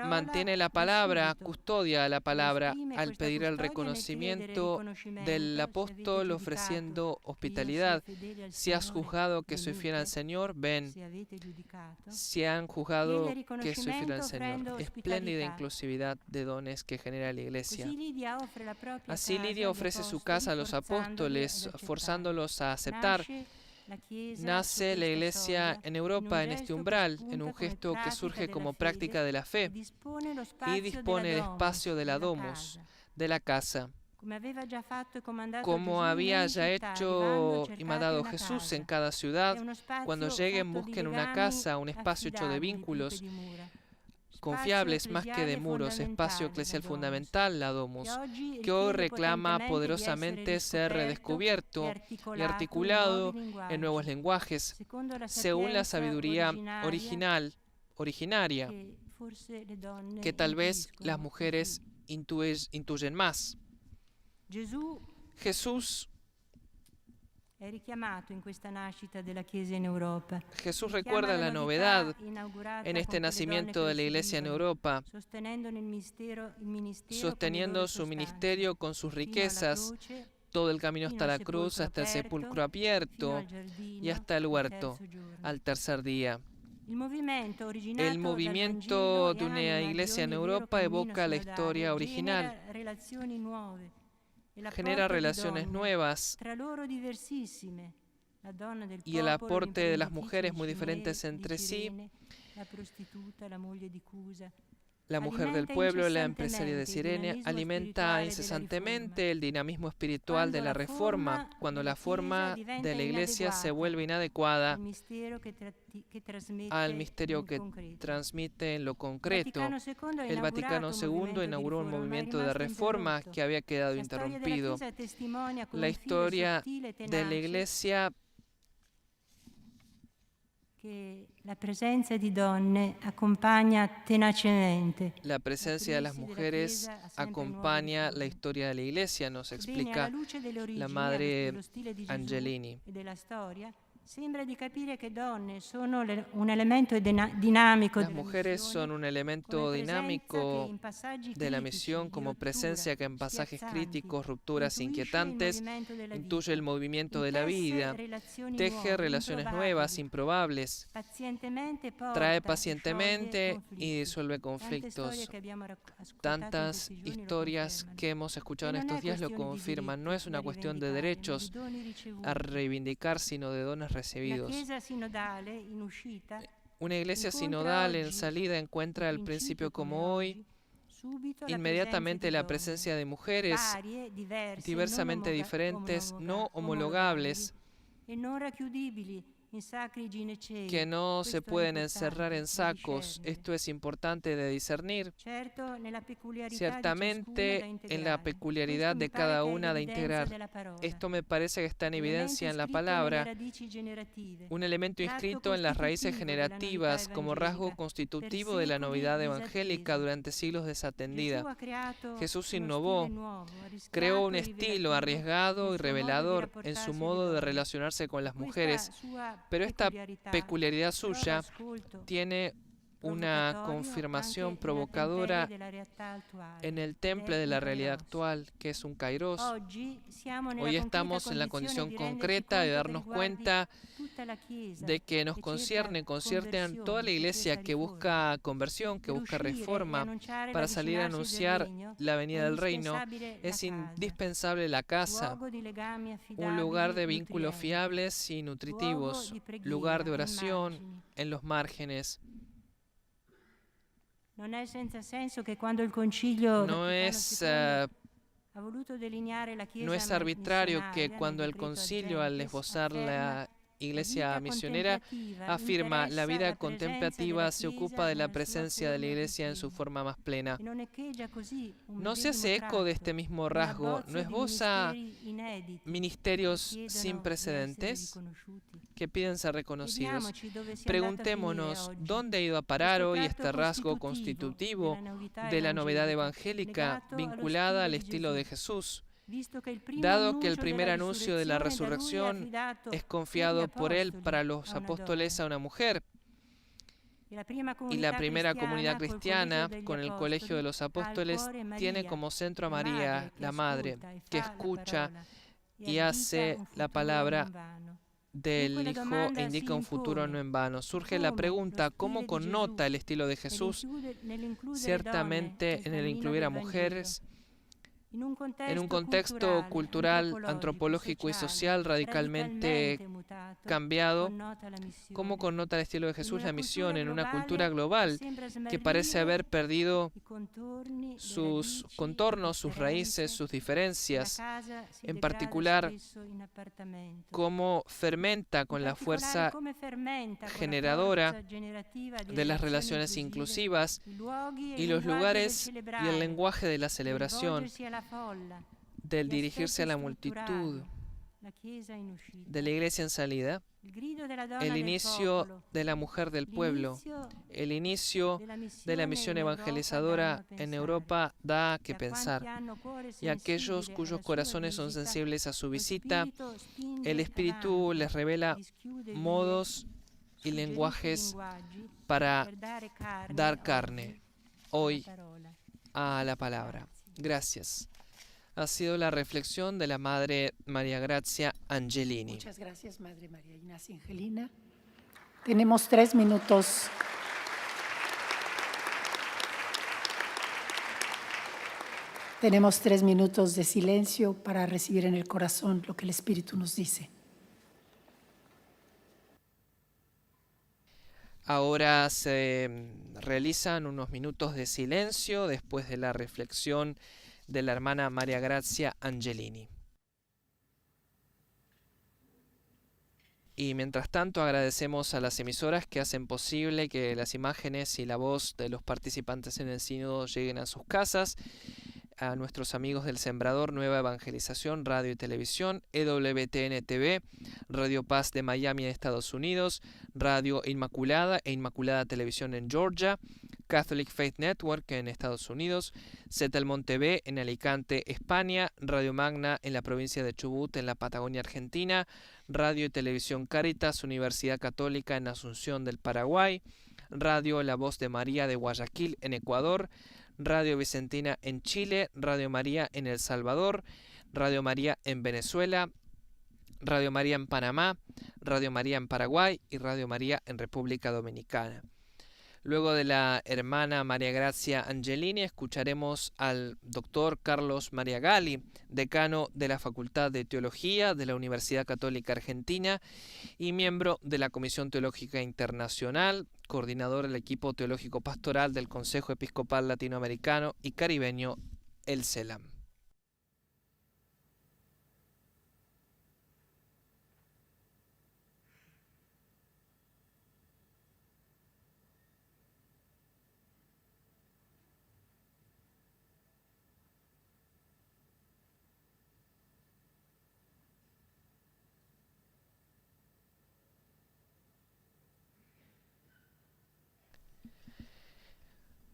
mantiene la palabra, custodia la palabra al pedir el reconocimiento del apóstol ofreciendo hospitalidad. Si has juzgado que soy fiel al Señor, ven. Si han juzgado que soy fiel al Señor. Espléndida inclusividad de dones que genera la Iglesia. Así Lidia ofrece su casa a los apóstoles, forzándolos a aceptar. Nace la Iglesia en Europa, en este umbral, en un gesto que surge como práctica de la fe, y dispone el espacio de la domus, de la casa, como había ya hecho y mandado Jesús en cada ciudad. Cuando lleguen, busquen una casa, un espacio hecho de vínculos confiables más que de muros, espacio eclesial fundamental, la domus, que hoy reclama poderosamente ser redescubierto y articulado en nuevos lenguajes, según la sabiduría originaria, que tal vez las mujeres intuyen más. Jesús recuerda la novedad en este nacimiento de la Iglesia en Europa, sosteniendo su ministerio con sus riquezas, todo el camino hasta la cruz, hasta el sepulcro abierto y hasta el huerto, al tercer día. El movimiento de una iglesia en Europa evoca la historia original, genera relaciones nuevas y el aporte de las mujeres muy diferentes entre sí. La mujer del pueblo, la empresaria de Cirene, alimenta incesantemente el dinamismo espiritual de la reforma, cuando la forma de la Iglesia se vuelve inadecuada al misterio que transmite en lo concreto. El Vaticano II inauguró un movimiento de reforma que había quedado interrumpido. La historia de la Iglesia la presencia de las mujeres acompaña la historia de la Iglesia, nos explica la madre Angelini. Las mujeres son un elemento dinámico de la misión, como presencia que en pasajes críticos, rupturas inquietantes, intuye el movimiento de la vida, teje relaciones nuevas, improbables, trae pacientemente y disuelve conflictos. Tantas historias que hemos escuchado en estos días lo confirman. No es una cuestión de derechos a reivindicar, sino de dones recibidos. Una iglesia sinodal en salida encuentra al principio como hoy inmediatamente la presencia de mujeres diversamente diferentes, no homologables, que no se pueden encerrar en sacos. Esto es importante de discernir. Ciertamente en la peculiaridad de cada una de integrar. Esto me parece que está en evidencia en la palabra, un elemento inscrito en las raíces generativas como rasgo constitutivo de la novedad evangélica durante siglos desatendida. Jesús innovó, creó un estilo arriesgado y revelador en su modo de relacionarse con las mujeres. Pero esta peculiaridad suya tiene una confirmación provocadora en el temple de la realidad actual, que es un kairos. Hoy estamos en la condición concreta de darnos cuenta de que nos concierne toda la iglesia que busca conversión, que busca reforma, para salir a anunciar la venida del reino. Es indispensable la casa, un lugar de vínculos fiables y nutritivos, lugar de oración en los márgenes. No es arbitrario que cuando el concilio, al esbozar la iglesia misionera, afirma la vida contemplativa se ocupa de la presencia de la iglesia en su forma más plena. No se hace eco de este mismo rasgo, no esboza ministerios sin precedentes que piden ser reconocidos. Preguntémonos, ¿dónde ha ido a parar hoy este rasgo constitutivo de la novedad evangélica vinculada al estilo de Jesús? Dado que el primer anuncio de la resurrección es confiado por él para los apóstoles a una mujer, Y la primera comunidad cristiana, con el Colegio de los Apóstoles, tiene como centro a María, la Madre, que escucha y hace la palabra del Hijo e indica un futuro no en vano. Surge la pregunta, ¿cómo connota el estilo de Jesús? Ciertamente en el incluir a mujeres, en un contexto cultural, antropológico y social radicalmente cambiado. ¿Cómo connota el estilo de Jesús la misión en una cultura global que parece haber perdido sus contornos, sus raíces, sus diferencias? En particular, cómo fermenta con la fuerza generadora de las relaciones inclusivas y los lugares y el lenguaje de la celebración, del dirigirse a la multitud, de la iglesia en salida, el inicio de la mujer del pueblo, el inicio de la misión evangelizadora en Europa da que pensar. Y a aquellos cuyos corazones son sensibles a su visita, el Espíritu les revela modos y lenguajes para dar carne hoy a la palabra. Gracias. Ha sido la reflexión de la Madre María Grazia Angelini. Muchas gracias, Madre María Ignacia Angelina. Tenemos 3 minutos. Tenemos 3 minutos de silencio para recibir en el corazón lo que el Espíritu nos dice. Ahora se realizan unos minutos de silencio después de la reflexión de la hermana María Grazia Angelini. Y mientras tanto agradecemos a las emisoras que hacen posible que las imágenes y la voz de los participantes en el sínodo lleguen a sus casas, a nuestros amigos del Sembrador Nueva Evangelización, Radio y Televisión, EWTN TV, Radio Paz de Miami en Estados Unidos, Radio Inmaculada e Inmaculada Televisión en Georgia, Catholic Faith Network en Estados Unidos, Setelmont TV en Alicante, España, Radio Magna en la provincia de Chubut en la Patagonia Argentina, Radio y Televisión Cáritas, Universidad Católica en Asunción del Paraguay, Radio La Voz de María de Guayaquil en Ecuador, Radio Vicentina en Chile, Radio María en El Salvador, Radio María en Venezuela, Radio María en Panamá, Radio María en Paraguay y Radio María en República Dominicana. Luego de la hermana María Grazia Angelini, escucharemos al doctor Carlos María Gali, decano de la Facultad de Teología de la Universidad Católica Argentina y miembro de la Comisión Teológica Internacional, coordinador del equipo teológico pastoral del Consejo Episcopal Latinoamericano y Caribeño, el CELAM.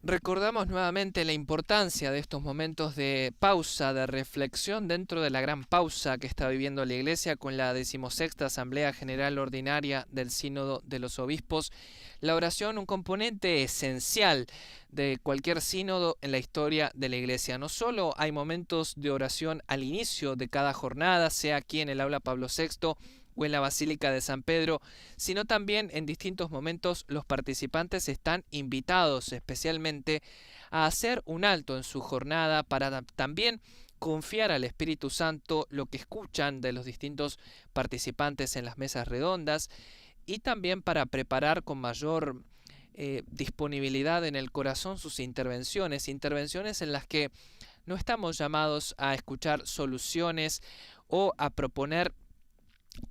Recordamos nuevamente la importancia de estos momentos de pausa, de reflexión dentro de la gran pausa que está viviendo la Iglesia con la 16ª Asamblea General Ordinaria del Sínodo de los Obispos. La oración, un componente esencial de cualquier sínodo en la historia de la Iglesia. No solo hay momentos de oración al inicio de cada jornada, sea aquí en el Aula Pablo VI o en la Basílica de San Pedro, sino también en distintos momentos los participantes están invitados especialmente a hacer un alto en su jornada para también confiar al Espíritu Santo lo que escuchan de los distintos participantes en las mesas redondas y también para preparar con mayor disponibilidad en el corazón sus intervenciones en las que no estamos llamados a escuchar soluciones o a proponer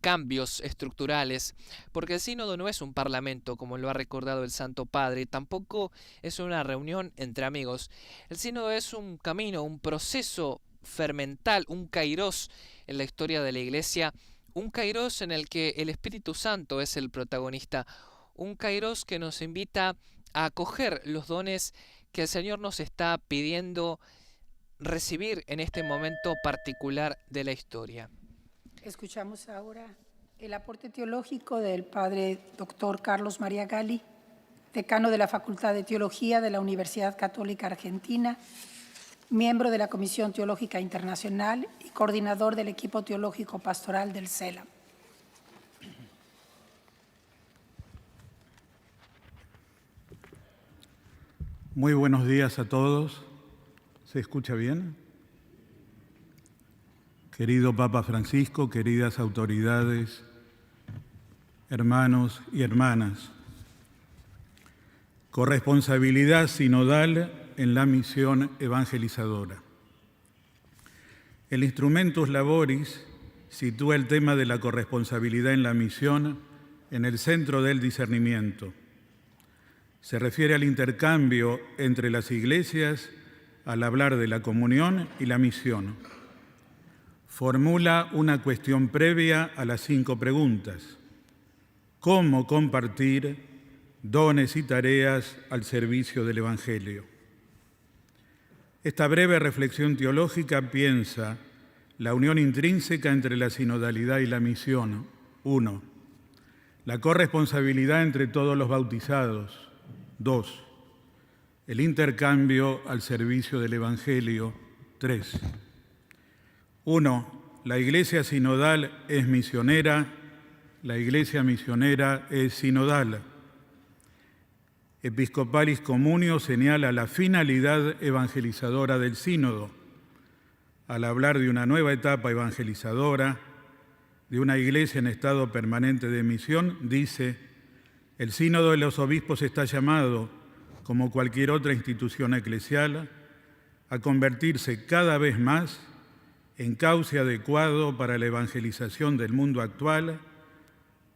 cambios estructurales, porque el sínodo no es un parlamento, como lo ha recordado el Santo Padre, tampoco es una reunión entre amigos. El sínodo es un camino, un proceso fermental, un kairos en la historia de la Iglesia, un kairos en el que el Espíritu Santo es el protagonista, un kairos que nos invita a acoger los dones que el Señor nos está pidiendo recibir en este momento particular de la historia. Escuchamos ahora el aporte teológico del Padre Dr. Carlos María Gali. decano de la Facultad de Teología de la Universidad Católica Argentina, miembro de la Comisión Teológica Internacional y coordinador del equipo teológico pastoral del CELAM. Muy buenos días a todos. ¿Se escucha bien? Querido Papa Francisco, queridas autoridades, hermanos y hermanas, corresponsabilidad sinodal en la misión evangelizadora. El Instrumentus Laboris sitúa el tema de la corresponsabilidad en la misión en el centro del discernimiento. Se refiere al intercambio entre las iglesias al hablar de la comunión y la misión. Formula una cuestión previa a las 5 preguntas. ¿Cómo compartir dones y tareas al servicio del Evangelio? Esta breve reflexión teológica piensa la unión intrínseca entre la sinodalidad y la misión. 1. La corresponsabilidad entre todos los bautizados. 2. El intercambio al servicio del Evangelio. 3. 1. La Iglesia sinodal es misionera, la Iglesia misionera es sinodal. Episcopalis Communio señala la finalidad evangelizadora del sínodo. Al hablar de una nueva etapa evangelizadora, de una Iglesia en estado permanente de misión, dice: el sínodo de los obispos está llamado, como cualquier otra institución eclesial, a convertirse cada vez más en cauce adecuado para la evangelización del mundo actual,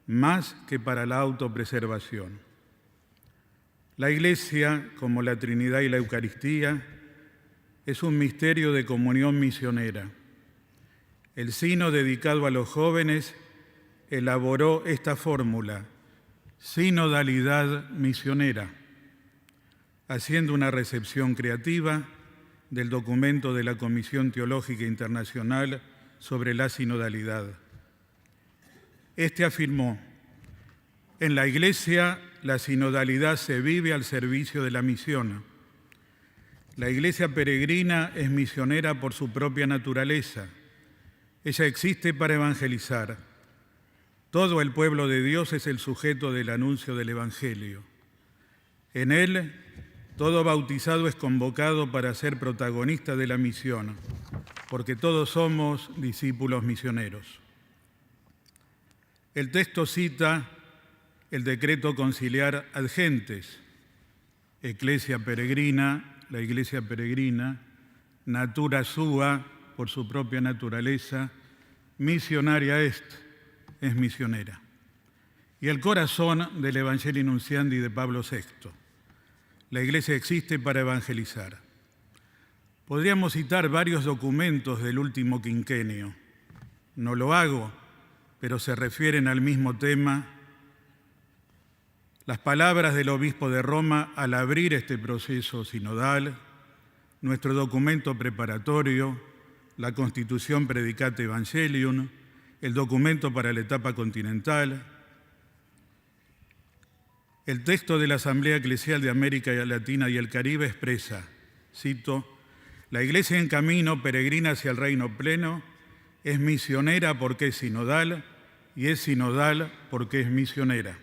más que para la autopreservación. La Iglesia, como la Trinidad y la Eucaristía, es un misterio de comunión misionera. El sínodo dedicado a los jóvenes elaboró esta fórmula: sinodalidad misionera, haciendo una recepción creativa del documento de la Comisión Teológica Internacional sobre la sinodalidad. Este afirmó: en la Iglesia la sinodalidad se vive al servicio de la misión. La Iglesia peregrina es misionera por su propia naturaleza. Ella existe para evangelizar. Todo el pueblo de Dios es el sujeto del anuncio del Evangelio. En él, todo bautizado es convocado para ser protagonista de la misión, porque todos somos discípulos misioneros. El texto cita el decreto conciliar ad gentes, Ecclesia peregrina, la Iglesia peregrina, natura sua, por su propia naturaleza, missionaria est, es misionera. Y el corazón del Evangelii Nuntiandi de Pablo VI. La Iglesia existe para evangelizar. Podríamos citar varios documentos del último quinquenio. No lo hago, pero se refieren al mismo tema. Las palabras del obispo de Roma al abrir este proceso sinodal, nuestro documento preparatorio, la Constitución Predicate Evangelium, el documento para la etapa continental, el texto de la Asamblea Eclesial de América Latina y el Caribe expresa, cito: la Iglesia en camino peregrina hacia el reino pleno es misionera porque es sinodal y es sinodal porque es misionera.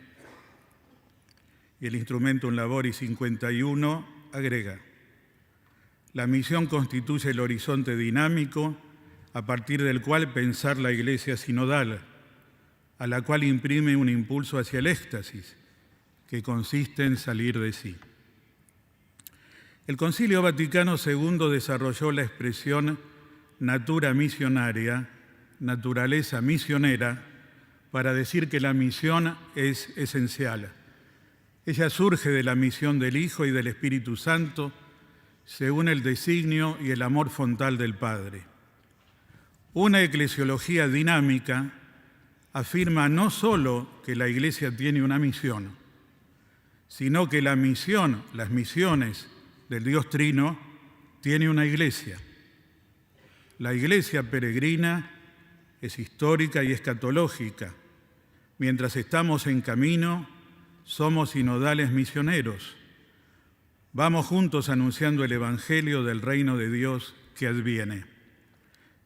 Y el Instrumentum Laboris 51 agrega: la misión constituye el horizonte dinámico a partir del cual pensar la Iglesia sinodal, a la cual imprime un impulso hacia el éxtasis, que consiste en salir de sí. El Concilio Vaticano II desarrolló la expresión natura misionaria, naturaleza misionera, para decir que la misión es esencial. Ella surge de la misión del Hijo y del Espíritu Santo, según el designio y el amor fontal del Padre. Una eclesiología dinámica afirma no solo que la Iglesia tiene una misión, sino que la misión, las misiones del Dios Trino, tiene una Iglesia. La Iglesia peregrina es histórica y escatológica. Mientras estamos en camino, somos sinodales misioneros. Vamos juntos anunciando el Evangelio del reino de Dios que adviene.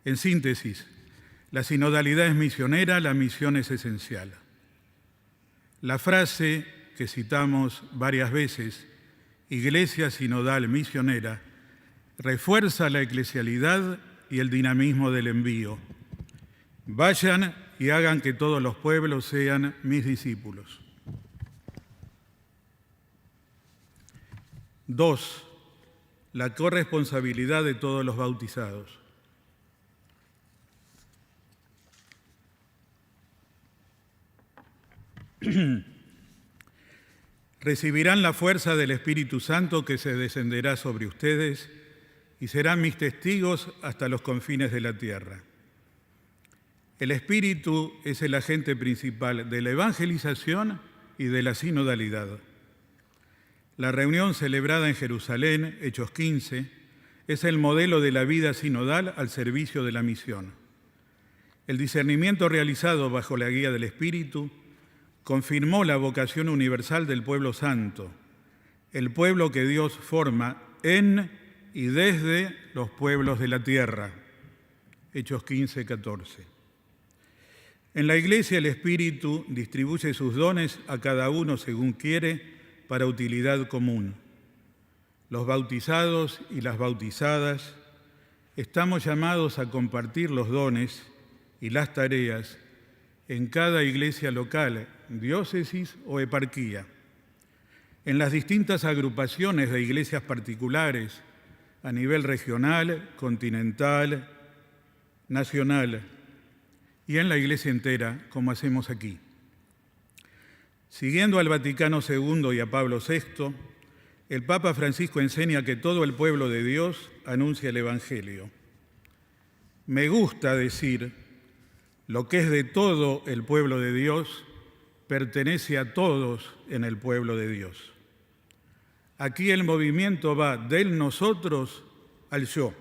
En síntesis, la sinodalidad es misionera, la misión es esencial. La frase que citamos varias veces, Iglesia sinodal misionera, refuerza la eclesialidad y el dinamismo del envío. Vayan y hagan que todos los pueblos sean mis discípulos. 2. La corresponsabilidad de todos los bautizados. Recibirán la fuerza del Espíritu Santo que se descenderá sobre ustedes y serán mis testigos hasta los confines de la tierra. El Espíritu es el agente principal de la evangelización y de la sinodalidad. La reunión celebrada en Jerusalén, Hechos 15, es el modelo de la vida sinodal al servicio de la misión. El discernimiento realizado bajo la guía del Espíritu confirmó la vocación universal del pueblo santo, el pueblo que Dios forma en y desde los pueblos de la tierra. Hechos 15, 14. En la Iglesia el Espíritu distribuye sus dones a cada uno según quiere para utilidad común. Los bautizados y las bautizadas estamos llamados a compartir los dones y las tareas en cada iglesia local, diócesis o eparquía, en las distintas agrupaciones de iglesias particulares a nivel regional, continental, nacional y en la iglesia entera, como hacemos aquí. Siguiendo al Vaticano II y a Pablo VI, el Papa Francisco enseña que todo el pueblo de Dios anuncia el Evangelio. Me gusta decir, lo que es de todo el pueblo de Dios pertenece a todos en el pueblo de Dios. Aquí el movimiento va del nosotros al yo.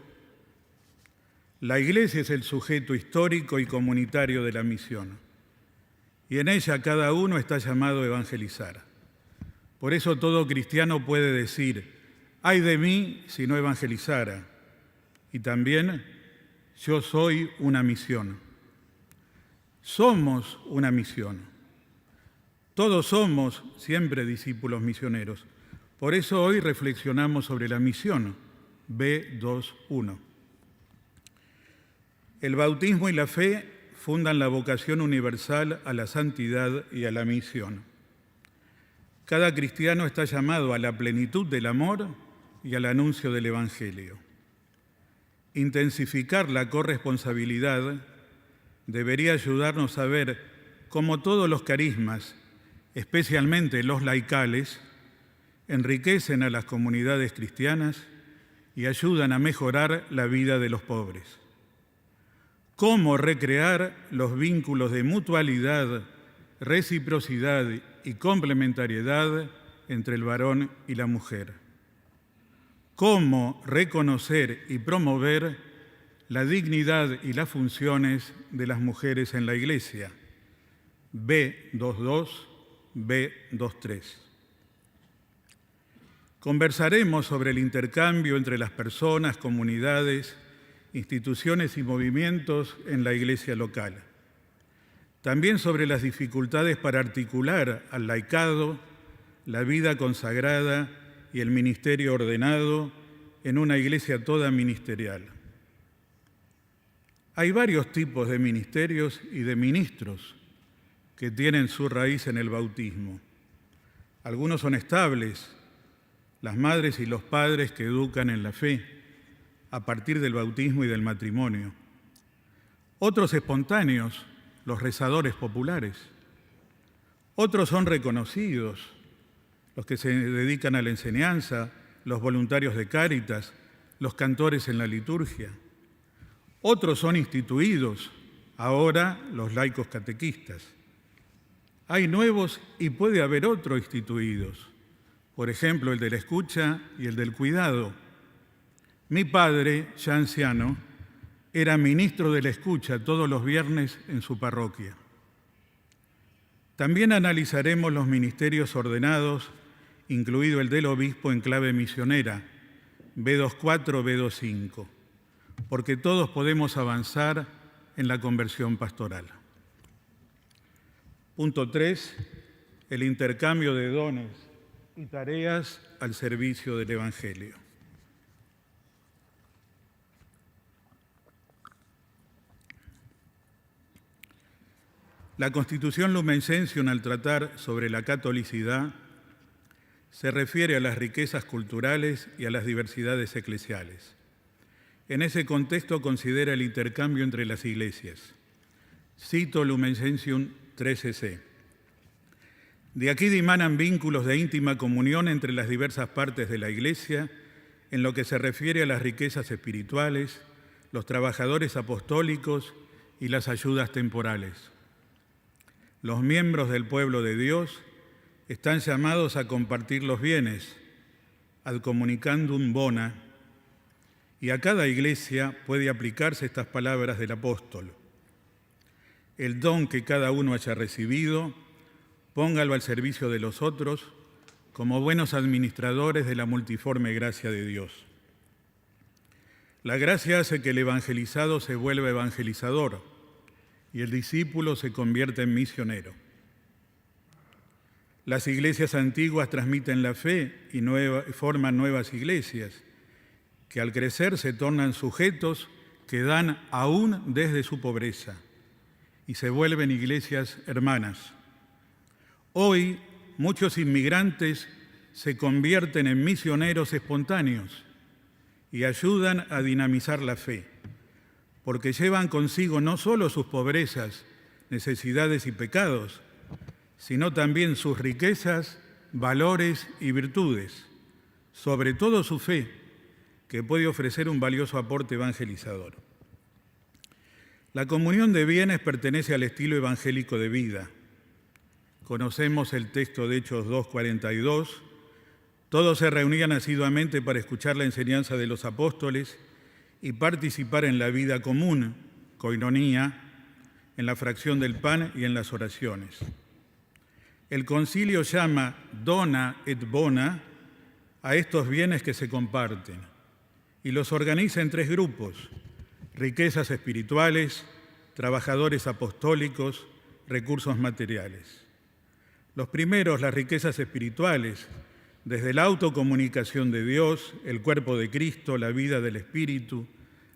La Iglesia es el sujeto histórico y comunitario de la misión, y en ella cada uno está llamado a evangelizar. Por eso todo cristiano puede decir, ay de mí si no evangelizara, y también yo soy una misión. Somos una misión. Todos somos siempre discípulos misioneros. Por eso hoy reflexionamos sobre la misión, B2.1. El bautismo y la fe fundan la vocación universal a la santidad y a la misión. Cada cristiano está llamado a la plenitud del amor y al anuncio del Evangelio. Intensificar la corresponsabilidad debería ayudarnos a ver cómo todos los carismas, especialmente los laicales, enriquecen a las comunidades cristianas y ayudan a mejorar la vida de los pobres. Cómo recrear los vínculos de mutualidad, reciprocidad y complementariedad entre el varón y la mujer. Cómo reconocer y promover la dignidad y las funciones de las mujeres en la Iglesia. B2.2, B2.3. Conversaremos sobre el intercambio entre las personas, comunidades, instituciones y movimientos en la Iglesia local. También sobre las dificultades para articular al laicado, la vida consagrada y el ministerio ordenado en una Iglesia toda ministerial. Hay varios tipos de ministerios y de ministros que tienen su raíz en el bautismo. Algunos son estables, las madres y los padres que educan en la fe, a partir del bautismo y del matrimonio. Otros espontáneos, los rezadores populares. Otros son reconocidos, los que se dedican a la enseñanza, los voluntarios de Cáritas, los cantores en la liturgia. Otros son instituidos, ahora los laicos catequistas. Hay nuevos y puede haber otros instituidos, por ejemplo el de la escucha y el del cuidado. Mi padre, ya anciano, era ministro de la escucha todos los viernes en su parroquia. También analizaremos los ministerios ordenados, incluido el del obispo en clave misionera, B24, B25, porque todos podemos avanzar en la conversión pastoral. Punto 3. El intercambio de dones y tareas al servicio del Evangelio. La Constitución Lumen Gentium, al tratar sobre la catolicidad, se refiere a las riquezas culturales y a las diversidades eclesiales. En ese contexto considera el intercambio entre las iglesias. Cito Lumen Gentium 13c. De aquí dimanan vínculos de íntima comunión entre las diversas partes de la Iglesia en lo que se refiere a las riquezas espirituales, los trabajadores apostólicos y las ayudas temporales. Los miembros del pueblo de Dios están llamados a compartir los bienes, ad communicandum bona, y a cada iglesia puede aplicarse estas palabras del apóstol. El don que cada uno haya recibido, póngalo al servicio de los otros como buenos administradores de la multiforme gracia de Dios. La gracia hace que el evangelizado se vuelva evangelizador y el discípulo se convierte en misionero. Las iglesias antiguas transmiten la fe y forman nuevas iglesias, que al crecer se tornan sujetos que dan aún desde su pobreza y se vuelven iglesias hermanas. Hoy, muchos inmigrantes se convierten en misioneros espontáneos y ayudan a dinamizar la fe, porque llevan consigo no solo sus pobrezas, necesidades y pecados, sino también sus riquezas, valores y virtudes, sobre todo su fe, que puede ofrecer un valioso aporte evangelizador. La comunión de bienes pertenece al estilo evangélico de vida. Conocemos el texto de Hechos 2:42. Todos se reunían asiduamente para escuchar la enseñanza de los apóstoles y participar en la vida común, koinonía, en la fracción del pan y en las oraciones. El concilio llama dona et bona a estos bienes que se comparten y los organiza en 3 grupos: riquezas espirituales, trabajadores apostólicos, recursos materiales. Los primeros, las riquezas espirituales, desde la autocomunicación de Dios, el cuerpo de Cristo, la vida del Espíritu,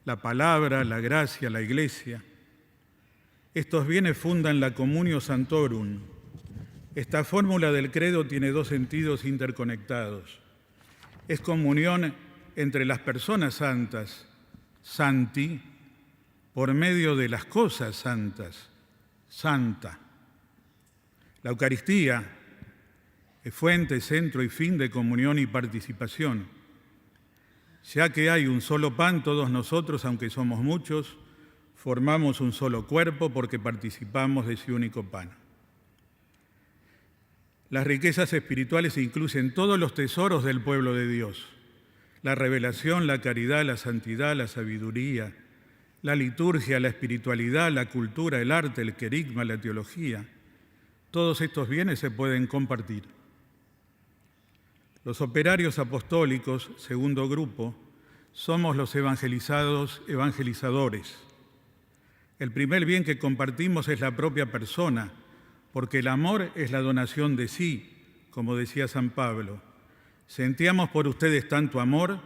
la palabra, la gracia, la Iglesia. Estos bienes fundan la Communio Sanctorum. Esta fórmula del credo tiene 2 sentidos interconectados. Es comunión entre las personas santas, santi, por medio de las cosas santas, santa. La Eucaristía es fuente, centro y fin de comunión y participación. Ya que hay un solo pan, todos nosotros, aunque somos muchos, formamos un solo cuerpo porque participamos de ese único pan. Las riquezas espirituales incluyen todos los tesoros del pueblo de Dios: la revelación, la caridad, la santidad, la sabiduría, la liturgia, la espiritualidad, la cultura, el arte, el querigma, la teología. Todos estos bienes se pueden compartir. Los operarios apostólicos, segundo grupo, somos los evangelizadores. El primer bien que compartimos es la propia persona, porque el amor es la donación de sí, como decía San Pablo. Sentíamos por ustedes tanto amor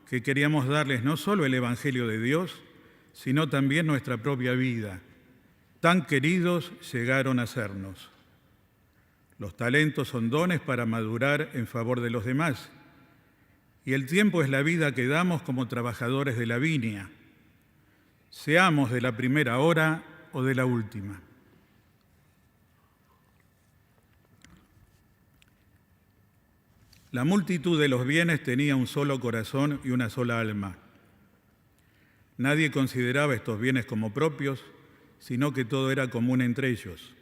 que queríamos darles no solo el Evangelio de Dios, sino también nuestra propia vida. Tan queridos llegaron a sernos. Los talentos son dones para madurar en favor de los demás, y el tiempo es la vida que damos como trabajadores de la viña, seamos de la primera hora o de la última. La multitud de los bienes tenía un solo corazón y una sola alma. Nadie consideraba estos bienes como propios, sino que todo era común entre ellos.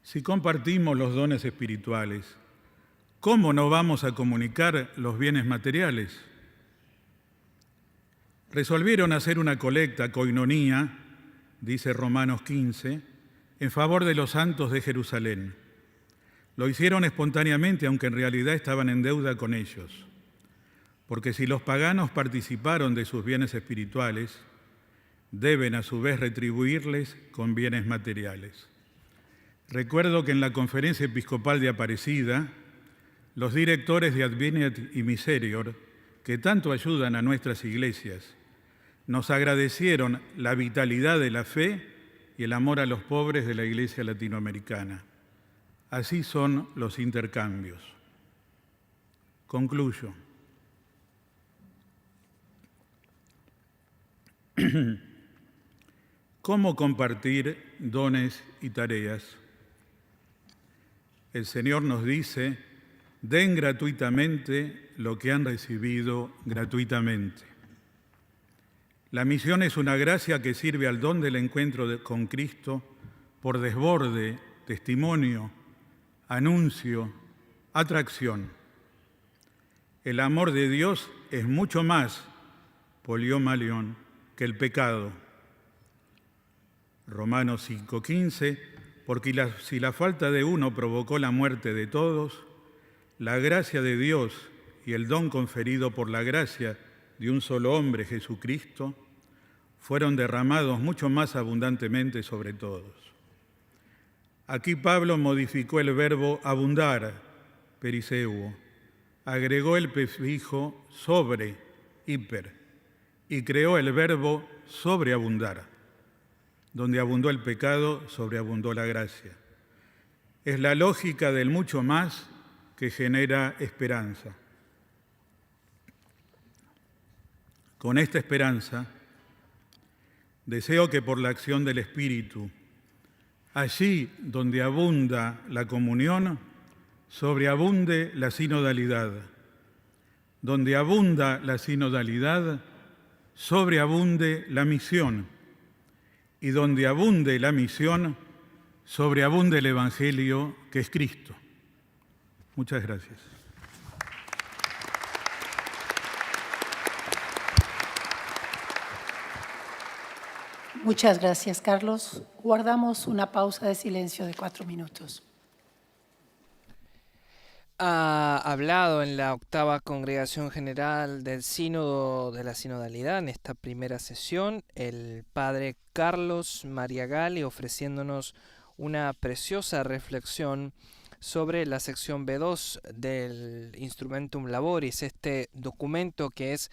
Si compartimos los dones espirituales, ¿cómo no vamos a comunicar los bienes materiales? Resolvieron hacer una colecta, koinonía, dice Romanos 15, en favor de los santos de Jerusalén. Lo hicieron espontáneamente, aunque en realidad estaban en deuda con ellos. Porque si los paganos participaron de sus bienes espirituales, deben a su vez retribuirles con bienes materiales. Recuerdo que en la Conferencia Episcopal de Aparecida, los directores de Adveniat y Miserior, que tanto ayudan a nuestras iglesias, nos agradecieron la vitalidad de la fe y el amor a los pobres de la Iglesia latinoamericana. Así son los intercambios. Concluyo. ¿Cómo compartir dones y tareas? El Señor nos dice: den gratuitamente lo que han recibido gratuitamente. La misión es una gracia que sirve al don del encuentro con Cristo por desborde, testimonio, anuncio, atracción. El amor de Dios es mucho más, poliomalión, que el pecado. Romanos 5:15, porque si la falta de uno provocó la muerte de todos, la gracia de Dios y el don conferido por la gracia de un solo hombre, Jesucristo, fueron derramados mucho más abundantemente sobre todos. Aquí Pablo modificó el verbo abundar, periseuo, agregó el prefijo sobre, hiper, y creó el verbo sobreabundar. Donde abundó el pecado, sobreabundó la gracia. Es la lógica del mucho más que genera esperanza. Con esta esperanza, deseo que por la acción del Espíritu, allí donde abunda la comunión, sobreabunde la sinodalidad. Donde abunda la sinodalidad, sobreabunde la misión. Y donde abunde la misión, sobreabunde el Evangelio, que es Cristo. Muchas gracias. Muchas gracias, Carlos. Guardamos una pausa de silencio de 4 minutos. Ha hablado en la 8ª Congregación General del Sínodo de la Sinodalidad, en esta primera sesión, el padre Carlos Mariagalli, ofreciéndonos una preciosa reflexión sobre la sección B2 del Instrumentum Laboris, este documento que es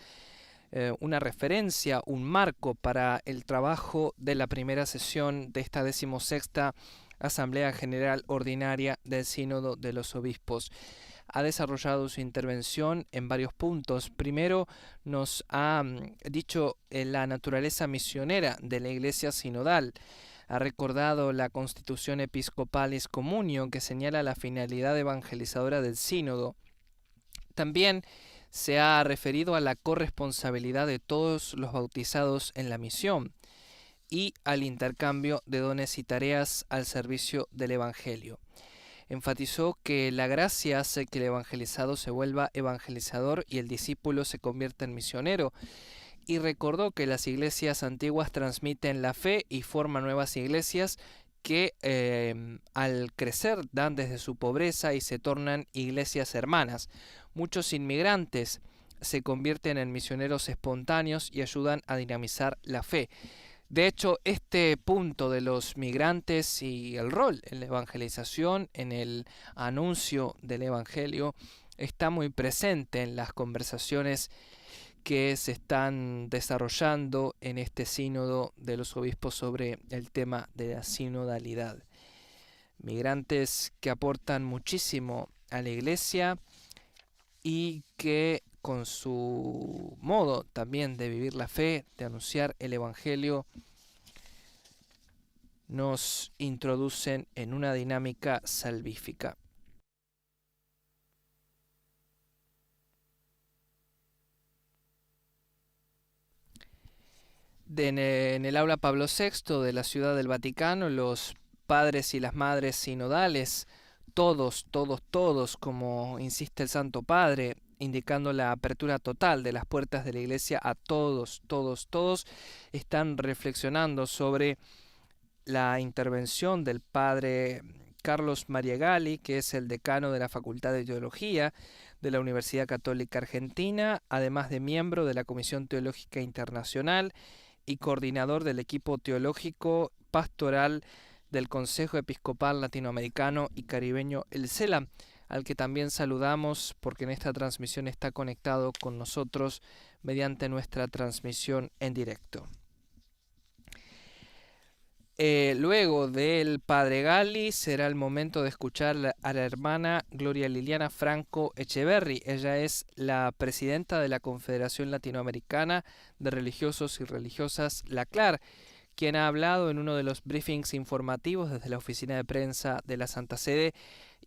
una referencia, un marco para el trabajo de la primera sesión de esta 16ª Asamblea General Ordinaria del Sínodo de los Obispos. Ha desarrollado su intervención en varios puntos. Primero, nos ha dicho la naturaleza misionera de la Iglesia sinodal. Ha recordado la Constitución Episcopalis Communio, que señala la finalidad evangelizadora del sínodo. También se ha referido a la corresponsabilidad de todos los bautizados en la misión y al intercambio de dones y tareas al servicio del Evangelio. Enfatizó que la gracia hace que el evangelizado se vuelva evangelizador y el discípulo se convierta en misionero, y recordó que las iglesias antiguas transmiten la fe y forman nuevas iglesias que al crecer dan desde su pobreza y se tornan iglesias hermanas. Muchos inmigrantes se convierten en misioneros espontáneos y ayudan a dinamizar la fe. De hecho, este punto de los migrantes y el rol en la evangelización, en el anuncio del Evangelio, está muy presente en las conversaciones que se están desarrollando en este sínodo de los obispos sobre el tema de la sinodalidad. Migrantes que aportan muchísimo a la Iglesia y que con su modo también de vivir la fe, de anunciar el Evangelio, nos introducen en una dinámica salvífica. En el aula Pablo VI de la Ciudad del Vaticano, los padres y las madres sinodales, todos, como insiste el Santo Padre, indicando la apertura total de las puertas de la Iglesia a todos, están reflexionando sobre la intervención del padre Carlos Mariegali, que es el decano de la Facultad de Teología de la Universidad Católica Argentina, además de miembro de la Comisión Teológica Internacional y coordinador del equipo teológico pastoral del Consejo Episcopal Latinoamericano y Caribeño, el CELA, al que también saludamos porque en esta transmisión está conectado con nosotros mediante nuestra transmisión en directo. Luego del padre Gali será el momento de escuchar a la hermana Gloria Liliana Franco Echeverri. Ella es la presidenta de la Confederación Latinoamericana de Religiosos y Religiosas, la CLAR, quien ha hablado en uno de los briefings informativos desde la oficina de prensa de la Santa Sede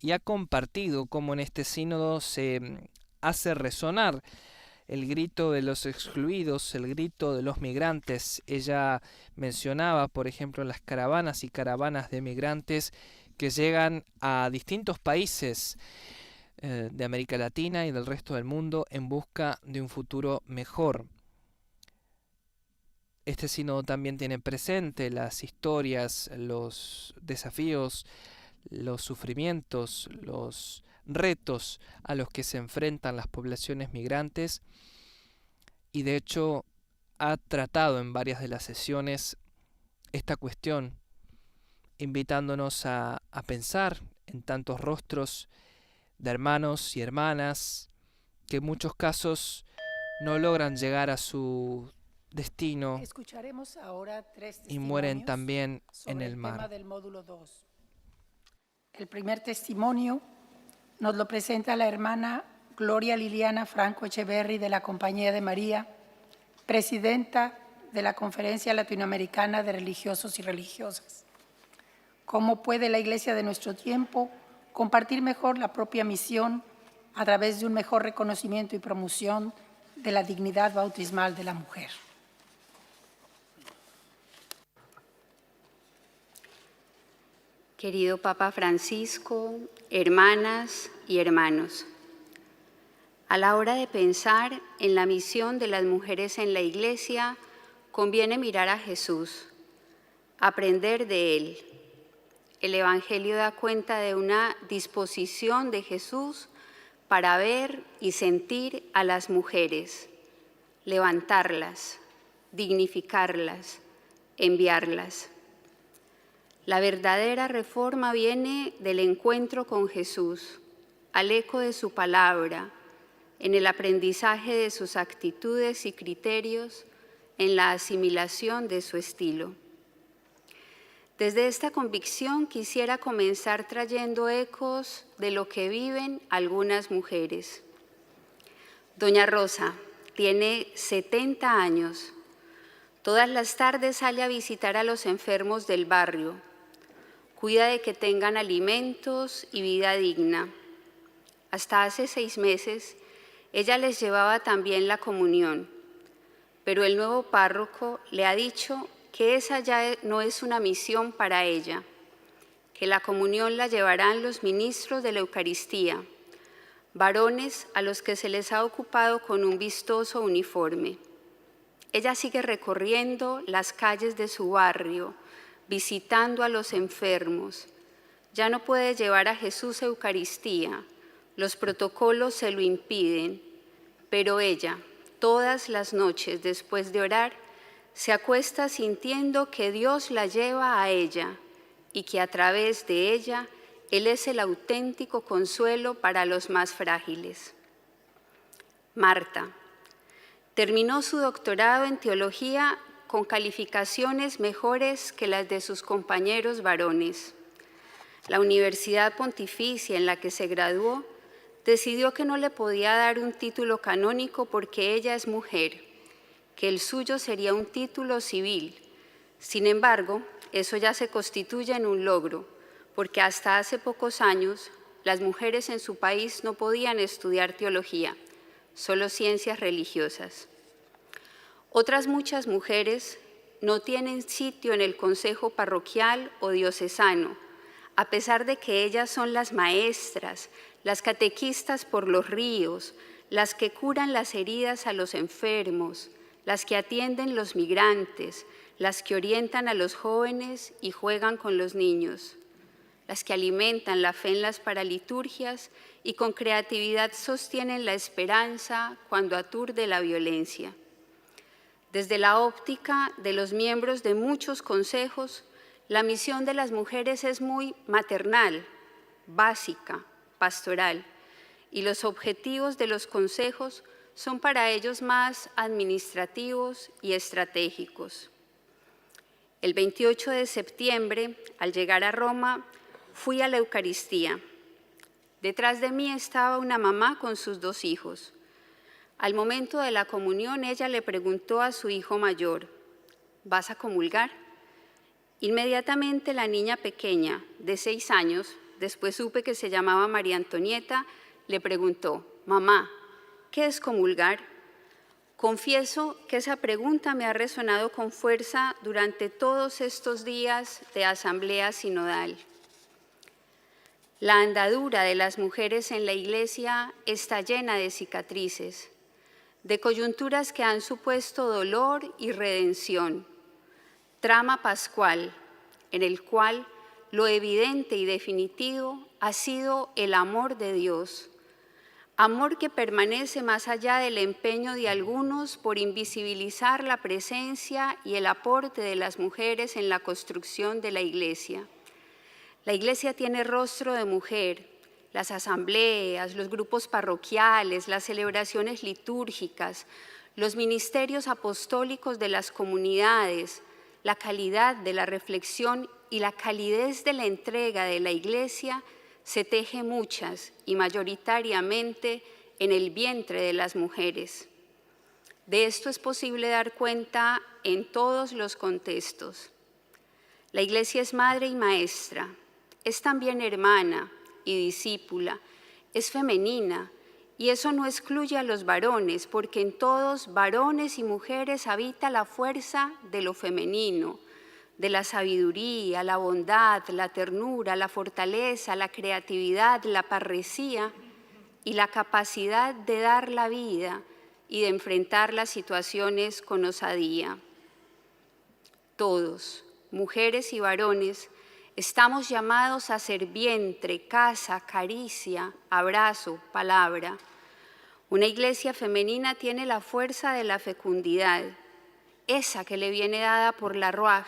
y ha compartido cómo en este sínodo se hace resonar el grito de los excluidos, el grito de los migrantes. Ella mencionaba, por ejemplo, las caravanas y caravanas de migrantes que llegan a distintos países de América Latina y del resto del mundo en busca de un futuro mejor. Este sínodo también tiene presente las historias, los desafíos, los sufrimientos, los retos a los que se enfrentan las poblaciones migrantes y de hecho ha tratado en varias de las sesiones esta cuestión, invitándonos a pensar en tantos rostros de hermanos y hermanas que en muchos casos no logran llegar a su destino. Escucharemos ahora 3 y mueren también en el mar. Tema del módulo 2. El primer testimonio nos lo presenta la hermana Gloria Liliana Franco Echeverri de la Compañía de María, presidenta de la Conferencia Latinoamericana de Religiosos y Religiosas. ¿Cómo puede la Iglesia de nuestro tiempo compartir mejor la propia misión a través de un mejor reconocimiento y promoción de la dignidad bautismal de la mujer? Querido Papa Francisco, hermanas y hermanos, a la hora de pensar en la misión de las mujeres en la Iglesia, conviene mirar a Jesús, aprender de Él. El Evangelio da cuenta de una disposición de Jesús para ver y sentir a las mujeres, levantarlas, dignificarlas, enviarlas. La verdadera reforma viene del encuentro con Jesús, al eco de su palabra, en el aprendizaje de sus actitudes y criterios, en la asimilación de su estilo. Desde esta convicción quisiera comenzar trayendo ecos de lo que viven algunas mujeres. Doña Rosa tiene 70 años. Todas las tardes sale a visitar a los enfermos del barrio. Cuida de que tengan alimentos y vida digna. Hasta hace 6 meses, ella les llevaba también la comunión, pero el nuevo párroco le ha dicho que esa ya no es una misión para ella, que la comunión la llevarán los ministros de la Eucaristía, varones a los que se les ha ocupado con un vistoso uniforme. Ella sigue recorriendo las calles de su barrio, visitando a los enfermos. Ya no puede llevar a Jesús a Eucaristía, los protocolos se lo impiden, pero ella, todas las noches después de orar, se acuesta sintiendo que Dios la lleva a ella y que a través de ella Él es el auténtico consuelo para los más frágiles. Marta terminó su doctorado en teología con calificaciones mejores que las de sus compañeros varones. La Universidad Pontificia en la que se graduó decidió que no le podía dar un título canónico porque ella es mujer, que el suyo sería un título civil. Sin embargo, eso ya se constituye en un logro, porque hasta hace pocos años las mujeres en su país no podían estudiar teología, solo ciencias religiosas. Otras muchas mujeres no tienen sitio en el consejo parroquial o diocesano, a pesar de que ellas son las maestras, las catequistas por los ríos, las que curan las heridas a los enfermos, las que atienden los migrantes, las que orientan a los jóvenes y juegan con los niños, las que alimentan la fe en las paraliturgias y con creatividad sostienen la esperanza cuando aturde la violencia. Desde la óptica de los miembros de muchos consejos, la misión de las mujeres es muy maternal, básica, pastoral, y los objetivos de los consejos son para ellos más administrativos y estratégicos. El 28 de septiembre, al llegar a Roma, fui a la Eucaristía. Detrás de mí estaba una mamá con sus 2 hijos. Al momento de la comunión, ella le preguntó a su hijo mayor, ¿vas a comulgar? Inmediatamente la niña pequeña, de 6 años, después supe que se llamaba María Antonieta, le preguntó, mamá, ¿qué es comulgar? Confieso que esa pregunta me ha resonado con fuerza durante todos estos días de asamblea sinodal. La andadura de las mujeres en la Iglesia está llena de cicatrices, de coyunturas que han supuesto dolor y redención. Trama pascual, en el cual lo evidente y definitivo ha sido el amor de Dios. Amor que permanece más allá del empeño de algunos por invisibilizar la presencia y el aporte de las mujeres en la construcción de la Iglesia. La Iglesia tiene rostro de mujer. Las asambleas, los grupos parroquiales, las celebraciones litúrgicas, los ministerios apostólicos de las comunidades, la calidad de la reflexión y la calidez de la entrega de la Iglesia se teje muchas y mayoritariamente en el vientre de las mujeres. De esto es posible dar cuenta en todos los contextos. La Iglesia es madre y maestra, es también hermana y discípula, es femenina, y eso no excluye a los varones, porque en todos, varones y mujeres, habita la fuerza de lo femenino, de la sabiduría, la bondad, la ternura, la fortaleza, la creatividad, la parresía y la capacidad de dar la vida y de enfrentar las situaciones con osadía. Todos, mujeres y varones, estamos llamados a ser vientre, casa, caricia, abrazo, palabra. Una Iglesia femenina tiene la fuerza de la fecundidad, esa que le viene dada por la Ruaj.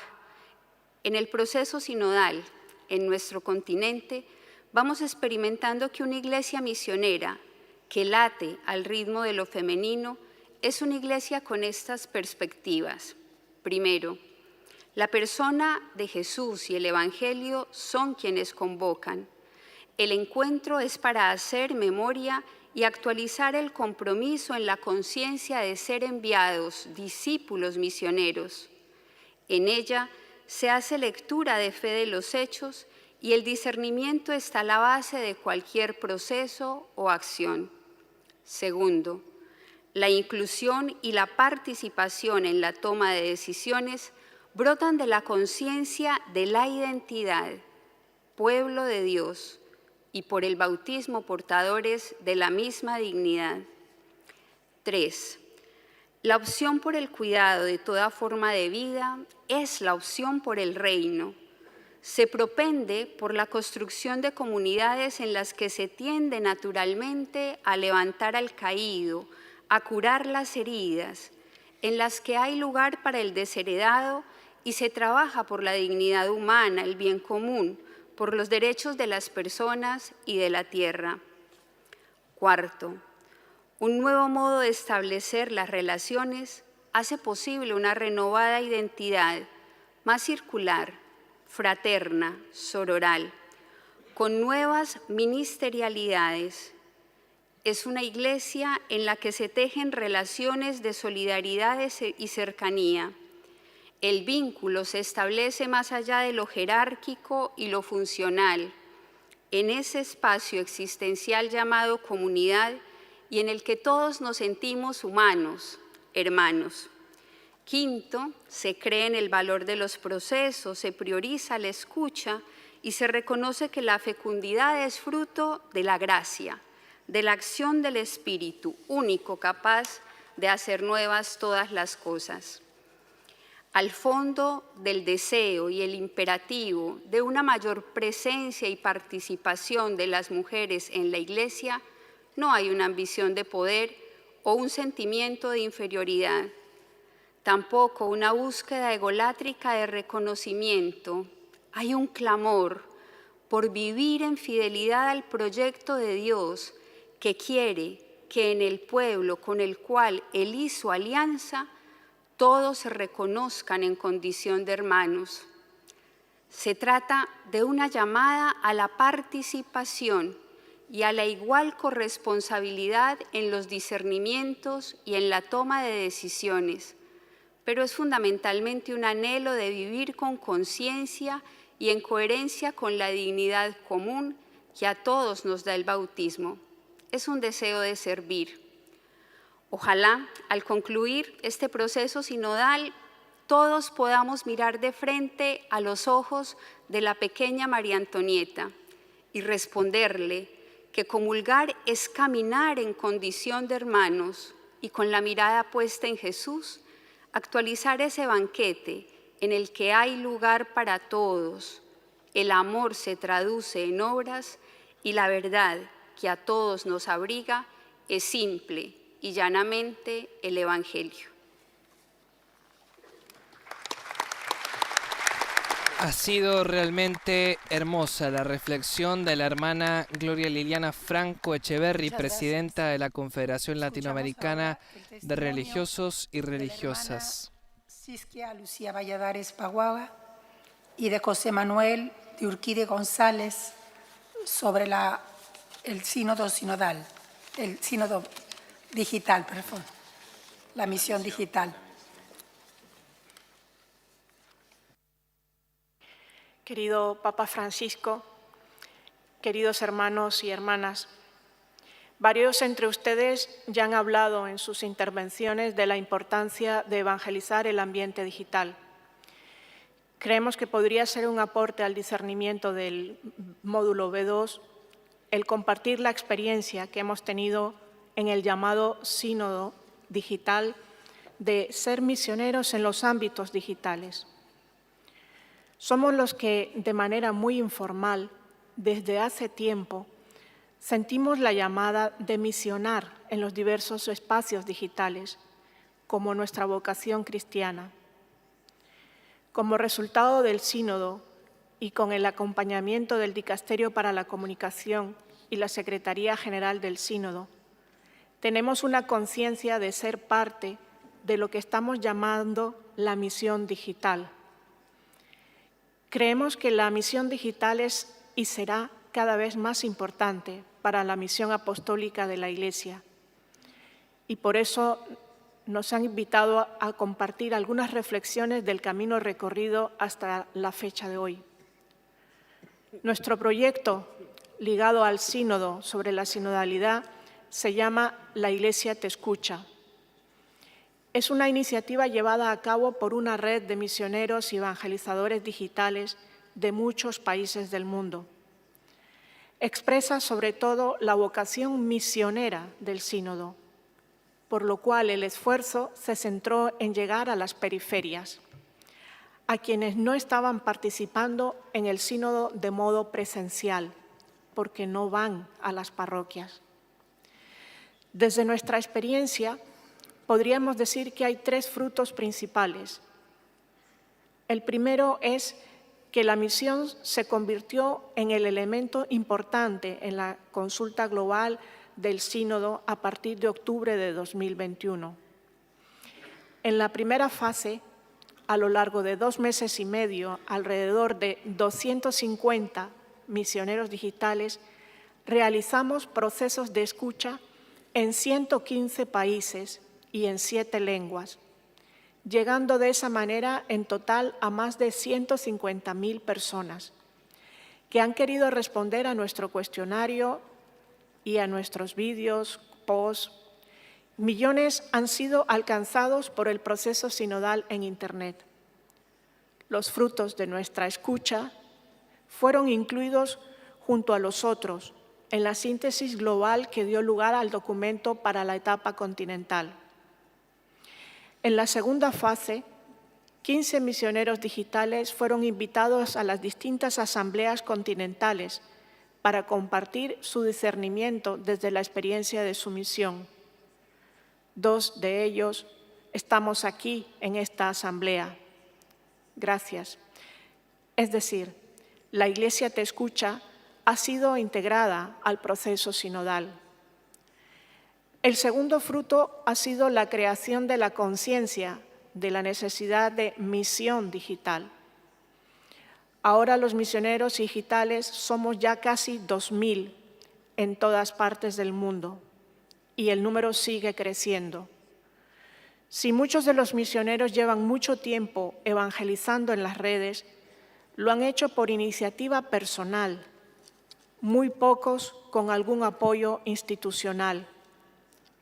En el proceso sinodal, en nuestro continente, vamos experimentando que una Iglesia misionera que late al ritmo de lo femenino es una Iglesia con estas perspectivas. Primero, la persona de Jesús y el Evangelio son quienes convocan. El encuentro es para hacer memoria y actualizar el compromiso en la conciencia de ser enviados, discípulos misioneros. En ella se hace lectura de fe de los hechos y el discernimiento está a la base de cualquier proceso o acción. Segundo, la inclusión y la participación en la toma de decisiones brotan de la conciencia de la identidad, pueblo de Dios, y por el bautismo portadores de la misma dignidad. 3. La opción por el cuidado de toda forma de vida es la opción por el reino. Se propende por la construcción de comunidades en las que se tiende naturalmente a levantar al caído, a curar las heridas, en las que hay lugar para el desheredado y se trabaja por la dignidad humana, el bien común, por los derechos de las personas y de la tierra. Cuarto, un nuevo modo de establecer las relaciones hace posible una renovada identidad más circular, fraterna, sororal, con nuevas ministerialidades. Es una Iglesia en la que se tejen relaciones de solidaridad y cercanía. El vínculo se establece más allá de lo jerárquico y lo funcional, en ese espacio existencial llamado comunidad y en el que todos nos sentimos humanos, hermanos. Quinto, se cree en el valor de los procesos, se prioriza la escucha y se reconoce que la fecundidad es fruto de la gracia, de la acción del Espíritu, único capaz de hacer nuevas todas las cosas. al fondo del deseo y el imperativo de una mayor presencia y participación de las mujeres en la Iglesia, no hay una ambición de poder o un sentimiento de inferioridad, tampoco una búsqueda egolátrica de reconocimiento. Hay un clamor por vivir en fidelidad al proyecto de Dios que quiere que en el pueblo con el cual Él hizo alianza, todos se reconozcan en condición de hermanos. Se trata de una llamada a la participación y a la igual corresponsabilidad en los discernimientos y en la toma de decisiones, pero es fundamentalmente un anhelo de vivir con conciencia y en coherencia con la dignidad común que a todos nos da el bautismo. Es un deseo de servir. Ojalá, al concluir este proceso sinodal, todos podamos mirar de frente a los ojos de la pequeña María Antonieta y responderle que comulgar es caminar en condición de hermanos y con la mirada puesta en Jesús, actualizar ese banquete en el que hay lugar para todos. El amor se traduce en obras y la verdad que a todos nos abriga es simple y llanamente el Evangelio. Ha sido realmente hermosa la reflexión de la hermana Gloria Liliana Franco Echeverri, presidenta de la Confederación Latinoamericana de Religiosos y Religiosas. Sisquia Lucía Valladares Paguaga y de José Manuel de Urquide González sobre el sínodo sinodal, el sínodo digital, perdón, la misión digital. Querido Papa Francisco, queridos hermanos y hermanas, varios entre ustedes ya han hablado en sus intervenciones de la importancia de evangelizar el ambiente digital. Creemos que podría ser un aporte al discernimiento del módulo B2 el compartir la experiencia que hemos tenido en el llamado sínodo digital de ser misioneros en los ámbitos digitales. Somos los que, de manera muy informal, desde hace tiempo, sentimos la llamada de misionar en los diversos espacios digitales, como nuestra vocación cristiana. Como resultado del sínodo y con el acompañamiento del Dicasterio para la Comunicación y la Secretaría General del Sínodo, tenemos una conciencia de ser parte de lo que estamos llamando la misión digital. Creemos que la misión digital es y será cada vez más importante para la misión apostólica de la Iglesia. Y por eso nos han invitado a compartir algunas reflexiones del camino recorrido hasta la fecha de hoy. Nuestro proyecto, ligado al sínodo sobre la sinodalidad, se llama La Iglesia te escucha. Es una iniciativa llevada a cabo por una red de misioneros y evangelizadores digitales de muchos países del mundo. Expresa sobre todo la vocación misionera del sínodo, por lo cual el esfuerzo se centró en llegar a las periferias, a quienes no estaban participando en el sínodo de modo presencial, porque no van a las parroquias. Desde nuestra experiencia, podríamos decir que hay tres frutos principales. El primero es que la misión se convirtió en el elemento importante en la consulta global del sínodo a partir de octubre de 2021. En la primera fase, a lo largo de 2 meses y medio, alrededor de 250 misioneros digitales, realizamos procesos de escucha en 115 países y en 7 lenguas, llegando de esa manera en total a más de 150.000 personas que han querido responder a nuestro cuestionario y a nuestros vídeos, posts. Millones han sido alcanzados por el proceso sinodal en Internet. Los frutos de nuestra escucha fueron incluidos junto a los otros en la síntesis global que dio lugar al documento para la etapa continental. En la segunda fase, 15 misioneros digitales fueron invitados a las distintas asambleas continentales para compartir su discernimiento desde la experiencia de su misión. 2 de ellos estamos aquí en esta asamblea. Gracias. Es decir, la Iglesia Te Escucha ha sido integrada al proceso sinodal. El segundo fruto ha sido la creación de la conciencia de la necesidad de misión digital. Ahora los misioneros digitales somos ya casi 2.000 en todas partes del mundo y el número sigue creciendo. Si muchos de los misioneros llevan mucho tiempo evangelizando en las redes, lo han hecho por iniciativa personal, muy pocos con algún apoyo institucional,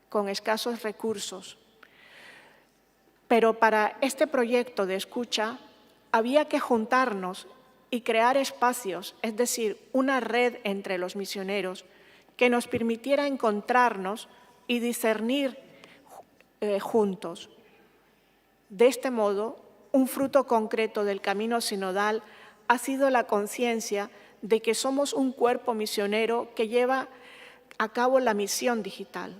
con escasos recursos. Pero para este proyecto de escucha había que juntarnos y crear espacios, es decir, una red entre los misioneros que nos permitiera encontrarnos y discernir juntos. De este modo, un fruto concreto del camino sinodal ha sido la conciencia de que somos un cuerpo misionero que lleva a cabo la misión digital.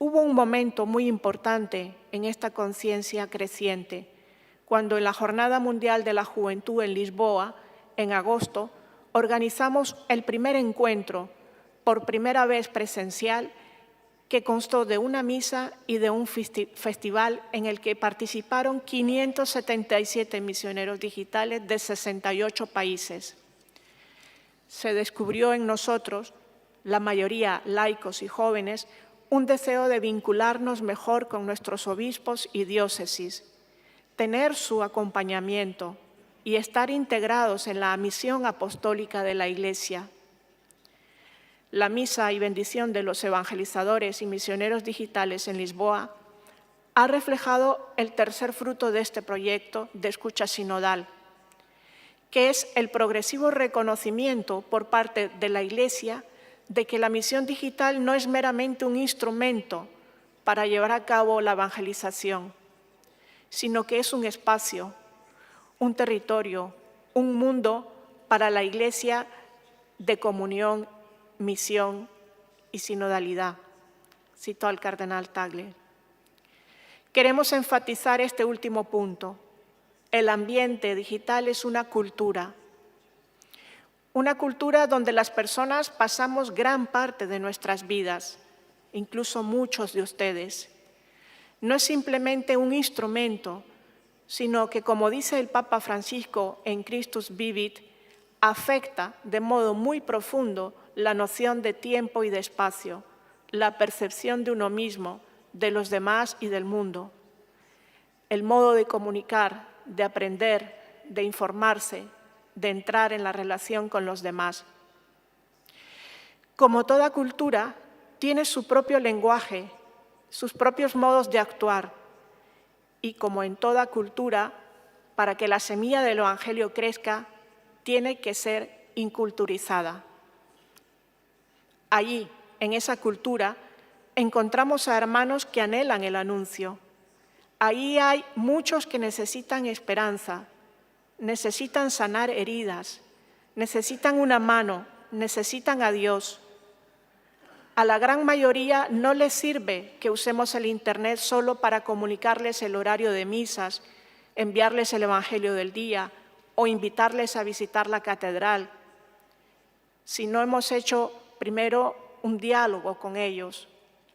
Hubo un momento muy importante en esta conciencia creciente, cuando en la Jornada Mundial de la Juventud en Lisboa, en agosto, organizamos el primer encuentro, por primera vez presencial, que constó de una misa y de un festival en el que participaron 577 misioneros digitales de 68 países. Se descubrió en nosotros, la mayoría laicos y jóvenes, un deseo de vincularnos mejor con nuestros obispos y diócesis, tener su acompañamiento y estar integrados en la misión apostólica de la Iglesia. La misa y bendición de los evangelizadores y misioneros digitales en Lisboa ha reflejado el tercer fruto de este proyecto de escucha sinodal, que es el progresivo reconocimiento por parte de la Iglesia de que la misión digital no es meramente un instrumento para llevar a cabo la evangelización, sino que es un espacio, un territorio, un mundo para la Iglesia de comunión, misión y sinodalidad. Cito al cardenal Tagle. Queremos enfatizar este último punto. El ambiente digital es una cultura donde las personas pasamos gran parte de nuestras vidas, incluso muchos de ustedes. No es simplemente un instrumento, sino que, como dice el Papa Francisco en Christus Vivit, afecta de modo muy profundo la noción de tiempo y de espacio, la percepción de uno mismo, de los demás y del mundo. El modo de comunicar, de aprender, de informarse, de entrar en la relación con los demás. Como toda cultura, tiene su propio lenguaje, sus propios modos de actuar, y como en toda cultura, para que la semilla del Evangelio crezca, tiene que ser inculturizada. Allí, en esa cultura, encontramos a hermanos que anhelan el anuncio. Ahí hay muchos que necesitan esperanza, necesitan sanar heridas, necesitan una mano, necesitan a Dios. A la gran mayoría no les sirve que usemos el Internet solo para comunicarles el horario de misas, enviarles el Evangelio del día o invitarles a visitar la catedral, si no hemos hecho primero un diálogo con ellos,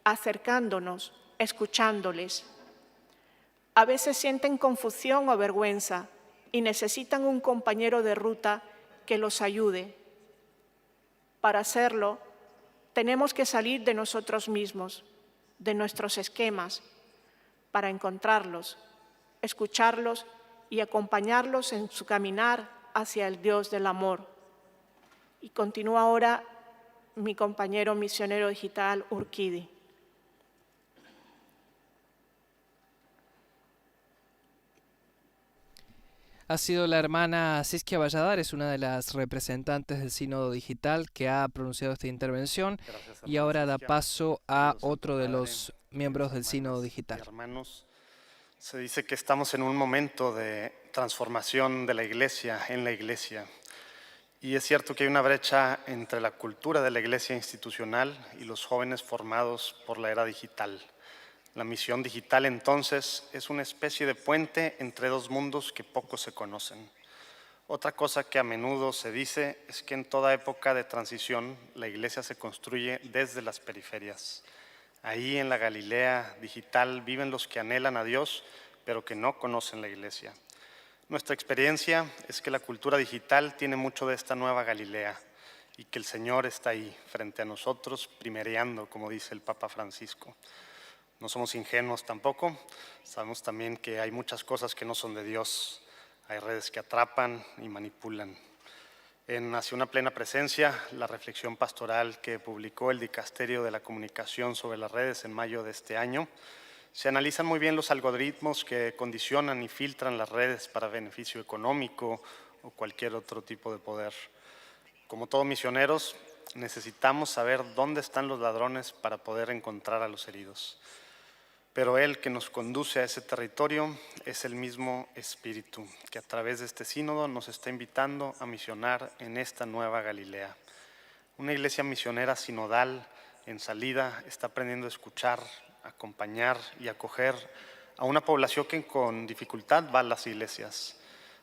acercándonos, escuchándoles. A veces sienten confusión o vergüenza y necesitan un compañero de ruta que los ayude. Para hacerlo, tenemos que salir de nosotros mismos, de nuestros esquemas, para encontrarlos, escucharlos y acompañarlos en su caminar hacia el Dios del amor. Y continúa ahora mi compañero misionero digital, Urquidi. Ha sido la hermana Siskia Valladares, una de las representantes del Sínodo Digital, que ha pronunciado esta intervención. Gracias, y ahora da Siskia. paso a otro de los miembros del Sínodo Digital. Hermanos, Se dice que estamos en un momento de transformación de la iglesia en la iglesia. Y es cierto que hay una brecha entre la cultura de la iglesia institucional y los jóvenes formados por la era digital. La misión digital, entonces, es una especie de puente entre dos mundos que poco se conocen. Otra cosa que a menudo se dice es que en toda época de transición la iglesia se construye desde las periferias. Ahí en la Galilea digital viven los que anhelan a Dios, pero que no conocen la iglesia. Nuestra experiencia es que la cultura digital tiene mucho de esta nueva Galilea y que el Señor está ahí, frente a nosotros, primereando, como dice el Papa Francisco. No somos ingenuos tampoco, sabemos también que hay muchas cosas que no son de Dios. Hay redes que atrapan y manipulan. En Hacia una plena presencia, la reflexión pastoral que publicó el Dicasterio de la Comunicación sobre las redes en mayo de este año, se analizan muy bien los algoritmos que condicionan y filtran las redes para beneficio económico o cualquier otro tipo de poder. Como todos misioneros, necesitamos saber dónde están los ladrones para poder encontrar a los heridos. Pero Él que nos conduce a ese territorio es el mismo Espíritu, que a través de este sínodo nos está invitando a misionar en esta nueva Galilea. Una iglesia misionera sinodal en salida está aprendiendo a escuchar, acompañar y acoger a una población que con dificultad va a las iglesias.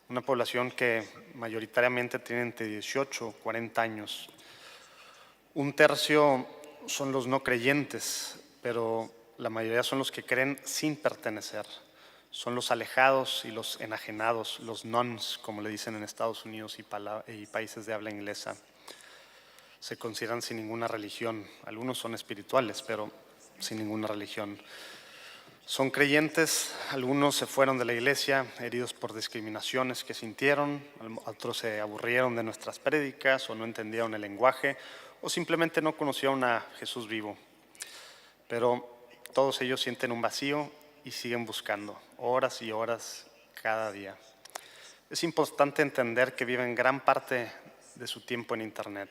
Una población que mayoritariamente tiene entre 18 o 40 años. Un tercio son los no creyentes, pero la mayoría son los que creen sin pertenecer. Son los alejados y los enajenados, los nones, como le dicen en Estados Unidos y países de habla inglesa. Se consideran sin ninguna religión. Algunos son espirituales, pero sin ninguna religión. Son creyentes, algunos se fueron de la iglesia heridos por discriminaciones que sintieron, otros se aburrieron de nuestras prédicas o no entendieron el lenguaje o simplemente no conocieron a Jesús vivo. Pero todos ellos sienten un vacío y siguen buscando, horas y horas cada día. Es importante entender que viven gran parte de su tiempo en Internet.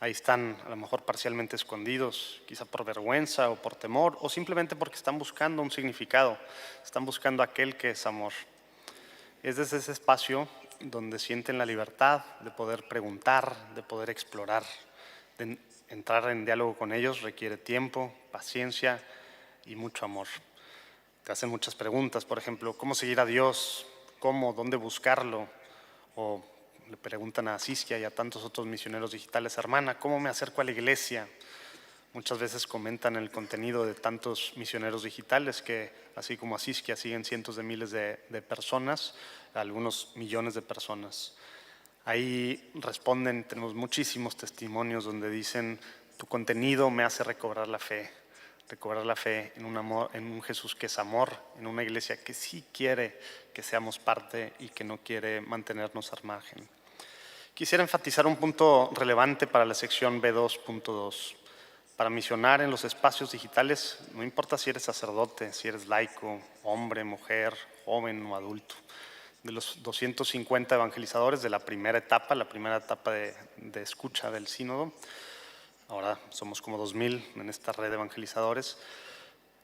Ahí están a lo mejor parcialmente escondidos, quizá por vergüenza o por temor, o simplemente porque están buscando un significado, están buscando aquel que es amor. Es desde ese espacio donde sienten la libertad de poder preguntar, de poder explorar, de entrar en diálogo con ellos requiere tiempo, paciencia y mucho amor. Te hacen muchas preguntas, por ejemplo, ¿cómo seguir a Dios? ¿Cómo? ¿Dónde buscarlo? O le preguntan a Asiskia y a tantos otros misioneros digitales, hermana, ¿cómo me acerco a la iglesia? Muchas veces comentan el contenido de tantos misioneros digitales que, así como Asiskia, siguen cientos de miles de personas, algunos millones de personas. Ahí responden, tenemos muchísimos testimonios donde dicen, tu contenido me hace recobrar la fe en un amor, en un Jesús que es amor, en una iglesia que sí quiere que seamos parte y que no quiere mantenernos al margen. Quisiera enfatizar un punto relevante para la sección B2.2. Para misionar en los espacios digitales, no importa si eres sacerdote, si eres laico, hombre, mujer, joven o adulto. De los 250 evangelizadores de la primera etapa de escucha del sínodo, ahora somos como 2,000 en esta red de evangelizadores,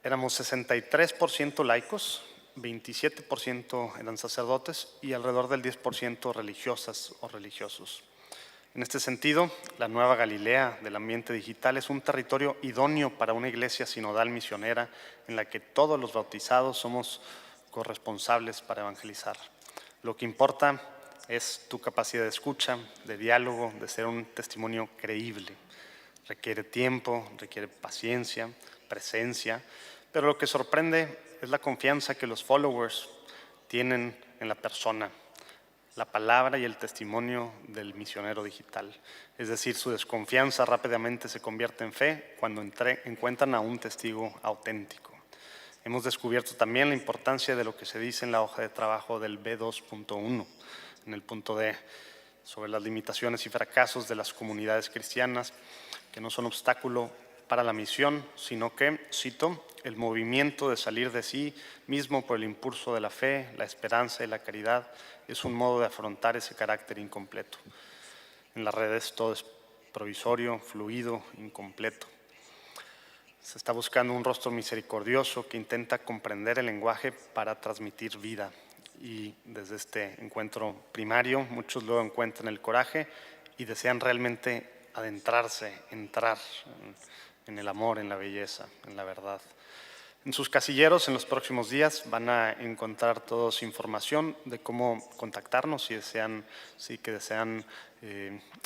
éramos 63% laicos, 27% eran sacerdotes y alrededor del 10% religiosas o religiosos. En este sentido, la nueva Galilea del ambiente digital es un territorio idóneo para una iglesia sinodal misionera en la que todos los bautizados somos corresponsables para evangelizar. Lo que importa es tu capacidad de escucha, de diálogo, de ser un testimonio creíble. Requiere tiempo, requiere paciencia, presencia, pero lo que sorprende es la confianza que los followers tienen en la persona, la palabra y el testimonio del misionero digital. Es decir, su desconfianza rápidamente se convierte en fe cuando encuentran a un testigo auténtico. Hemos descubierto también la importancia de lo que se dice en la hoja de trabajo del B2.1, en el punto D, sobre las limitaciones y fracasos de las comunidades cristianas, que no son obstáculo para la misión, sino que, cito, el movimiento de salir de sí mismo por el impulso de la fe, la esperanza y la caridad es un modo de afrontar ese carácter incompleto. En las redes todo es provisorio, fluido, incompleto. Se está buscando un rostro misericordioso que intenta comprender el lenguaje para transmitir vida. Y desde este encuentro primario, muchos luego encuentran el coraje y desean realmente adentrarse, entrar en el amor, en la belleza, en la verdad. En sus casilleros, en los próximos días, van a encontrar todos información de cómo contactarnos si desean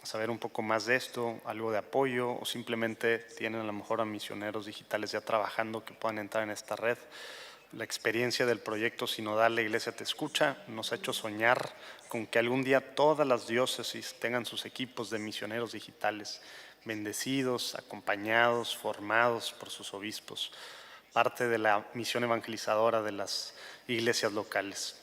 saber un poco más de esto, algo de apoyo, o simplemente tienen a lo mejor a misioneros digitales ya trabajando que puedan entrar en esta red. La experiencia del proyecto sinodal La Iglesia Te Escucha nos ha hecho soñar con que algún día todas las diócesis tengan sus equipos de misioneros digitales, bendecidos, acompañados, formados por sus obispos, parte de la misión evangelizadora de las iglesias locales.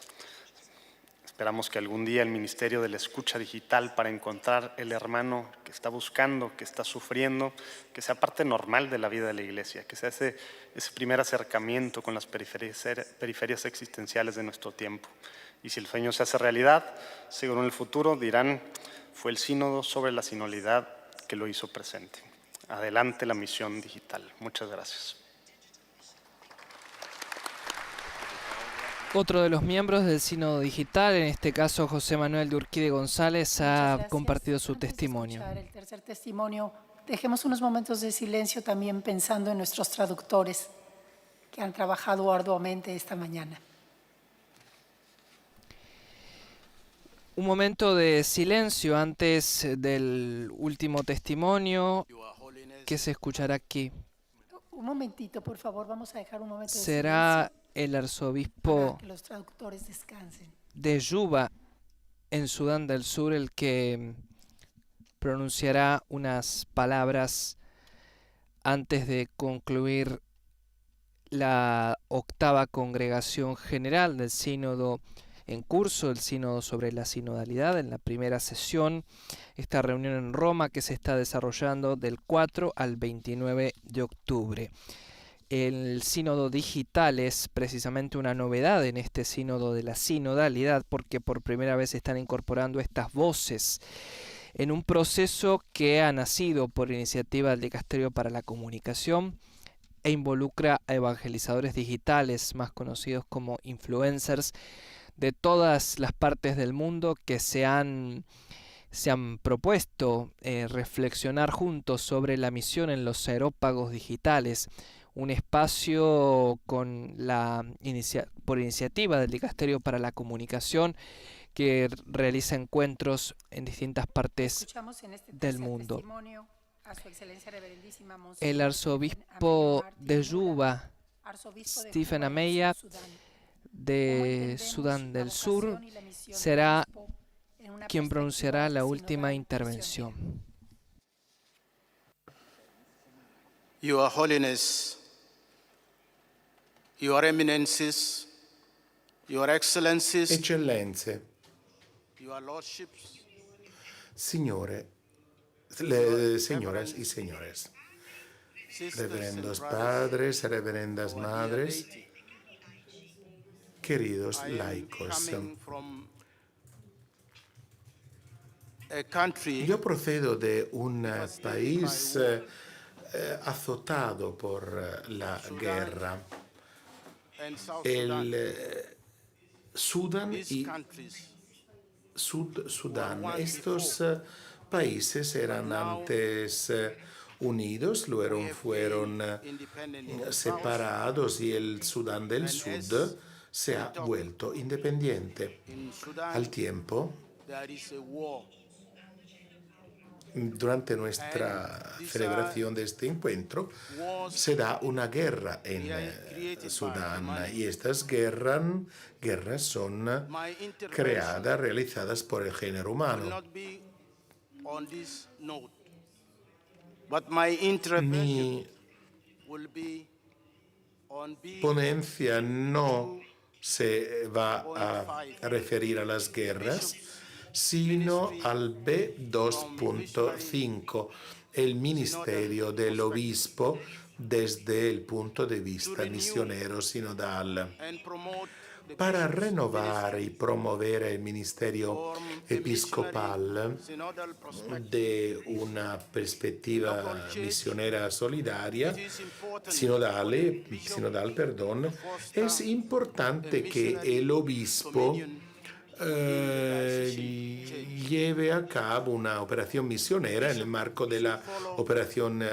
Esperamos que algún día el ministerio de la escucha digital para encontrar el hermano que está buscando, que está sufriendo, que sea parte normal de la vida de la iglesia, que sea ese primer acercamiento con las periferias existenciales de nuestro tiempo. Y si el sueño se hace realidad, seguro en el futuro dirán, fue el sínodo sobre la sinodalidad que lo hizo presente. Adelante la misión digital. Muchas gracias. Otro de los miembros del Sínodo Digital, en este caso José Manuel de Urquide González, ha compartido su testimonio. Antes de escuchar el tercer testimonio, dejemos unos momentos de silencio también pensando en nuestros traductores que han trabajado arduamente esta mañana. Un momento de silencio antes del último testimonio que se escuchará aquí. Un momentito, por favor, vamos a dejar un momento de Será silencio el arzobispo para que los traductores descansen. de Yuba, en Sudán del Sur, el que pronunciará unas palabras antes de concluir la 8ª Congregación General del Sínodo en curso, el Sínodo sobre la Sinodalidad, en la primera sesión, esta reunión en Roma que se está desarrollando del 4 al 29 de octubre. El sínodo digital es precisamente una novedad en este sínodo de la sinodalidad, porque por primera vez se están incorporando estas voces en un proceso que ha nacido por iniciativa del Dicasterio para la Comunicación e involucra a evangelizadores digitales, más conocidos como influencers, de todas las partes del mundo que se han propuesto reflexionar juntos sobre la misión en los aerópagos digitales, un espacio por iniciativa del Dicasterio para la Comunicación que realiza encuentros en distintas partes del mundo. El arzobispo de Yuba, Stephen Ameya, de Sudán del Sur, será quien pronunciará la última intervención. Your Holiness, Your Eminences, Your Excellencies, Eccellenze, Your Lordships, señoras y señores, reverendos padres, reverendas madres, queridos laicos. Yo procedo de un país azotado por la guerra. El Sudán y Sudán. Estos países eran antes unidos, luego fueron separados y el Sudán del Sur se ha vuelto independiente. Al tiempo, durante nuestra celebración de este encuentro, se da una guerra en Sudán y estas guerras son creadas, realizadas por el género humano. Mi ponencia no se va a referir a las guerras, sino al B2.5, el ministerio del obispo desde el punto de vista misionero sinodal. para renovar y promover el ministerio episcopal de una perspectiva misionera solidaria, sinodal, es importante que el obispo lleve a cabo una operación misionera en el marco de la operación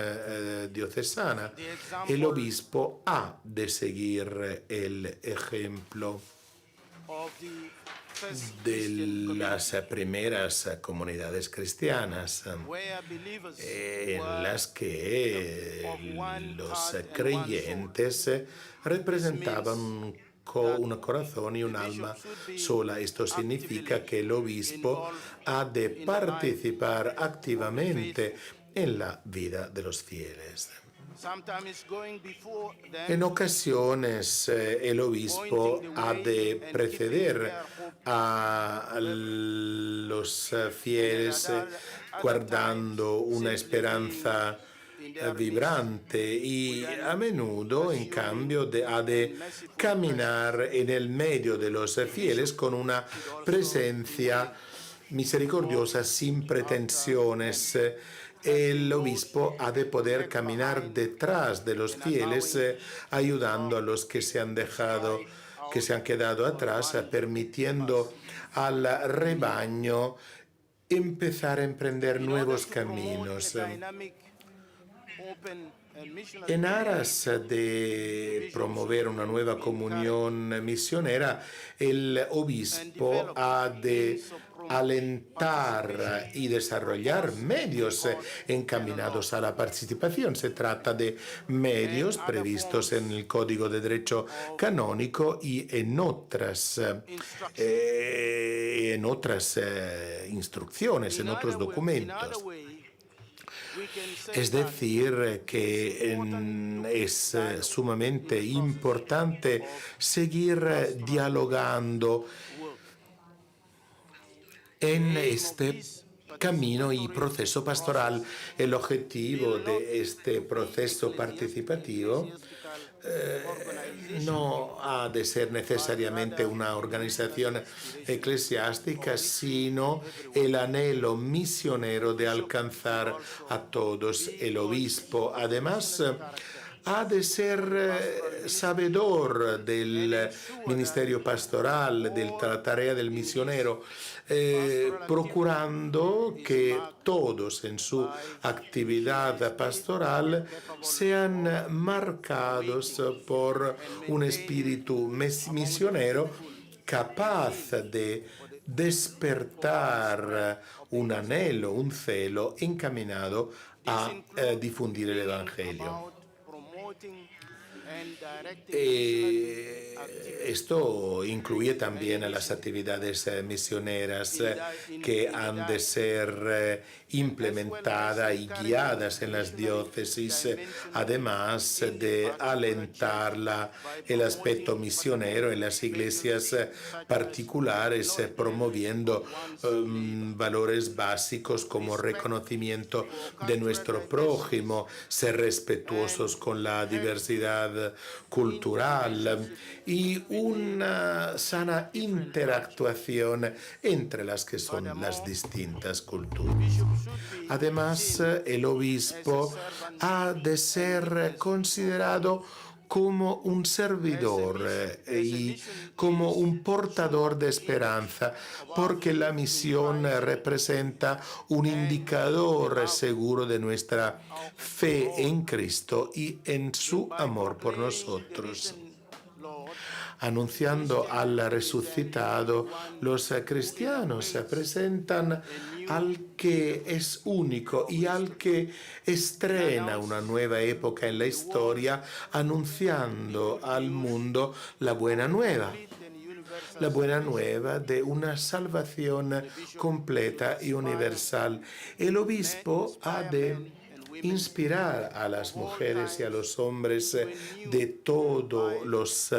diocesana. El obispo ha de seguir el ejemplo de las primeras comunidades cristianas en las que los creyentes representaban un corazón y un alma sola. Esto significa que el obispo ha de participar activamente en la vida de los fieles. En ocasiones el obispo ha de preceder a los fieles guardando una esperanza vibrante y a menudo, en cambio, ha de caminar en el medio de los fieles con una presencia misericordiosa sin pretensiones. El obispo ha de poder caminar detrás de los fieles, ayudando a los que se han quedado atrás, permitiendo al rebaño empezar a emprender nuevos caminos. En aras de promover una nueva comunión misionera, el obispo ha de alentar y desarrollar medios encaminados a la participación. Se trata de medios previstos en el Código de Derecho Canónico y en otras instrucciones, en otros documentos. Es decir, que es sumamente importante seguir dialogando en este camino y proceso pastoral. El objetivo de este proceso participativo no ha de ser necesariamente una organización eclesiástica, sino el anhelo misionero de alcanzar a todos. El obispo, además, ha de ser sabedor del ministerio pastoral, de la tarea del misionero, procurando que todos en su actividad pastoral sean marcados por un espíritu misionero capaz de despertar un anhelo, un celo encaminado a difundir el Evangelio. Esto incluye también a las actividades misioneras que han de ser implementadas y guiadas en las diócesis, además de alentar el aspecto misionero en las iglesias particulares, promoviendo valores básicos como reconocimiento de nuestro prójimo, ser respetuosos con la diversidad cultural y una sana interactuación entre las que son las distintas culturas. Además, el obispo ha de ser considerado como un servidor y como un portador de esperanza, porque la misión representa un indicador seguro de nuestra fe en Cristo y en su amor por nosotros. Anunciando al resucitado, los cristianos presentan al que es único y al que estrena una nueva época en la historia, anunciando al mundo la buena nueva de una salvación completa y universal. El obispo ha de inspirar a las mujeres y a los hombres de todas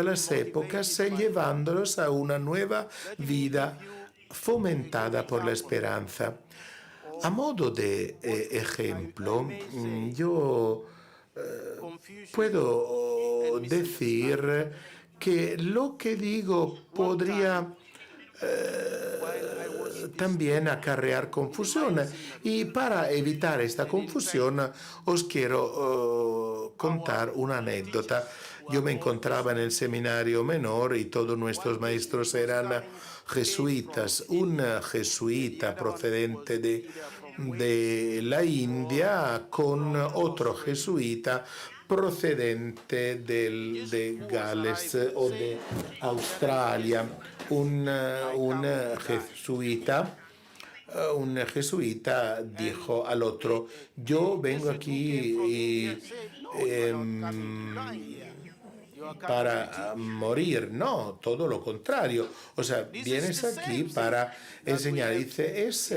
las épocas, llevándolos a una nueva vida fomentada por la esperanza. A modo de ejemplo, yo puedo decir que lo que digo podría también acarrear confusión. Y para evitar esta confusión os quiero contar una anécdota. Yo me encontraba en el seminario menor y todos nuestros maestros eran jesuitas. Un jesuita procedente de la India con otro jesuita procedente de Gales o de Australia. Un jesuita dijo al otro: yo vengo aquí para morir. No, todo lo contrario. O sea, vienes aquí para enseñar. Dice, es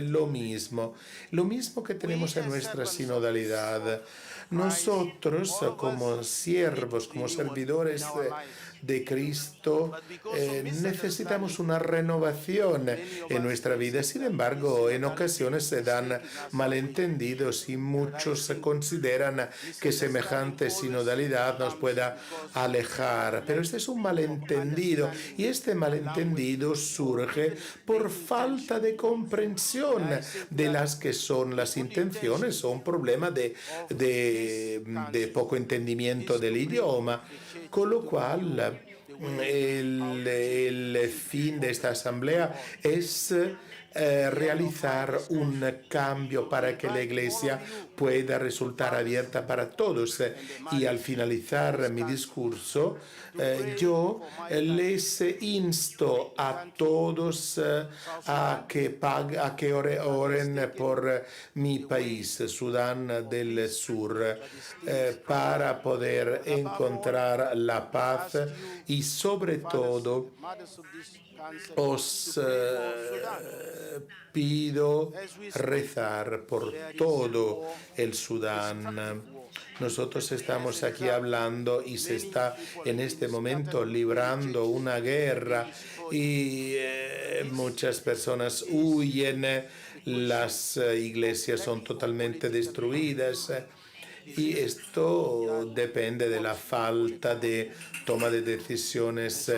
lo mismo que tenemos en nuestra sinodalidad. Nosotros, como siervos, como servidores de Cristo, necesitamos una renovación en nuestra vida. Sin embargo, en ocasiones se dan malentendidos y muchos consideran que semejante sinodalidad nos pueda alejar. Pero este es un malentendido, y este malentendido surge por falta de comprensión de las que son las intenciones o un problema de poco entendimiento del idioma. Con lo cual, el fin de esta asamblea es realizar un cambio para que la Iglesia pueda resultar abierta para todos. Y al finalizar mi discurso, yo les insto a todos a que oren por mi país, Sudán del Sur, para poder encontrar la paz y sobre todo os pido rezar por todo el Sudán. Nosotros estamos aquí hablando y se está en este momento librando una guerra y muchas personas huyen, las iglesias son totalmente destruidas. Y esto depende de la falta de toma de decisiones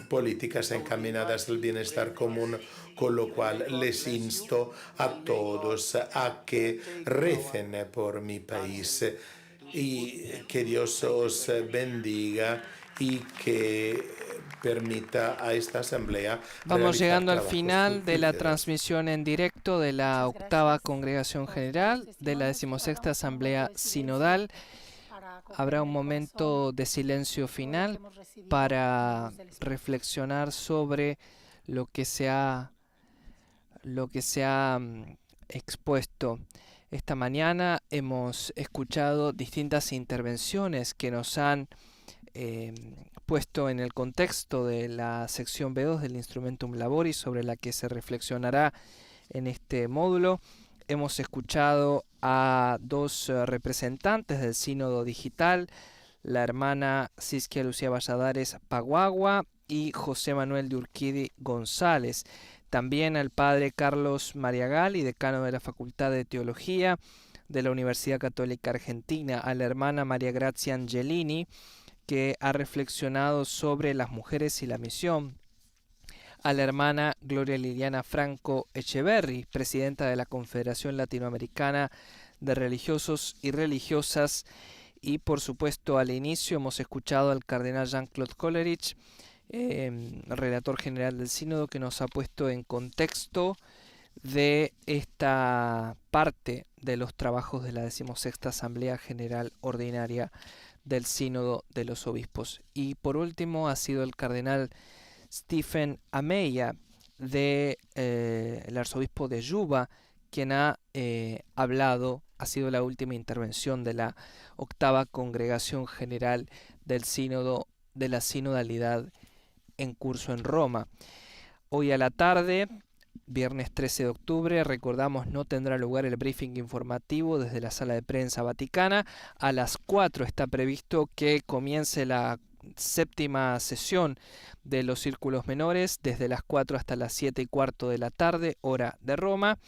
políticas encaminadas al bienestar común, con lo cual les insto a todos a que recen por mi país y que Dios os bendiga y que permita a esta asamblea. Vamos llegando al final de la transmisión en directo de la 8ª Congregación General de la 16ª Asamblea Sinodal. Habrá un momento de silencio final para reflexionar sobre lo que se ha expuesto. Esta mañana hemos escuchado distintas intervenciones que nos han puesto en el contexto de la sección B2 del Instrumentum Laboris, sobre la que se reflexionará en este módulo. Hemos escuchado a dos representantes del Sínodo Digital, la hermana Siskia Lucía Valladares Paguagua y José Manuel de Urquidi González. También al padre Carlos Mariagali, decano de la Facultad de Teología de la Universidad Católica Argentina, a la hermana María Grazia Angelini, que ha reflexionado sobre las mujeres y la misión, a la hermana Gloria Liliana Franco Echeverri, presidenta de la Confederación Latinoamericana de Religiosos y Religiosas, y por supuesto al inicio hemos escuchado al cardenal Jean-Claude Coleridge, relator general del Sínodo, que nos ha puesto en contexto de esta parte de los trabajos de la 16ª Asamblea General Ordinaria del Sínodo de los Obispos. Y por último ha sido el cardenal Stephen Ameya, el arzobispo de Yuba, quien ha hablado, ha sido la última intervención de la 8ª Congregación General del Sínodo de la Sinodalidad en curso en Roma. Hoy a la tarde, viernes 13 de octubre, recordamos, no tendrá lugar el briefing informativo desde la Sala de Prensa Vaticana. A las 4 está previsto que comience la séptima sesión de los círculos menores, desde las 4 hasta las 7:15 de la tarde, hora de Roma.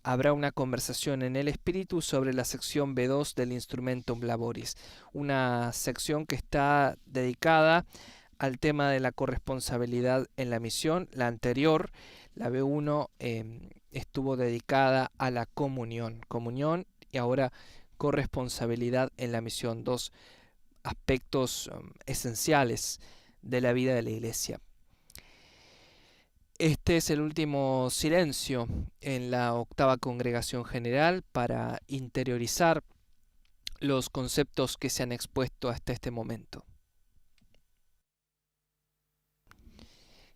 Habrá una conversación en el espíritu sobre la sección B2 del Instrumentum Laboris, una sección que está dedicada al tema de la corresponsabilidad en la misión. La anterior, la B1, estuvo dedicada a la comunión, y ahora corresponsabilidad en la misión, dos aspectos esenciales de la vida de la Iglesia. Este es el último silencio en la octava congregación general para interiorizar los conceptos que se han expuesto hasta este momento.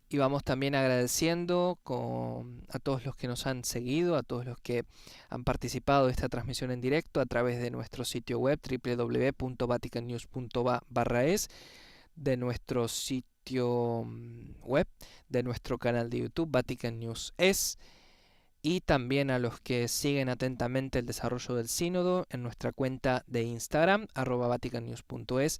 Y vamos también agradeciendo a todos los que nos han seguido, a todos los que han participado de esta transmisión en directo a través de nuestro sitio web www.vaticannews.va/es, de nuestro sitio web, de nuestro canal de YouTube Vatican News Es, y también a los que siguen atentamente el desarrollo del sínodo en nuestra cuenta de Instagram @vaticannews.es.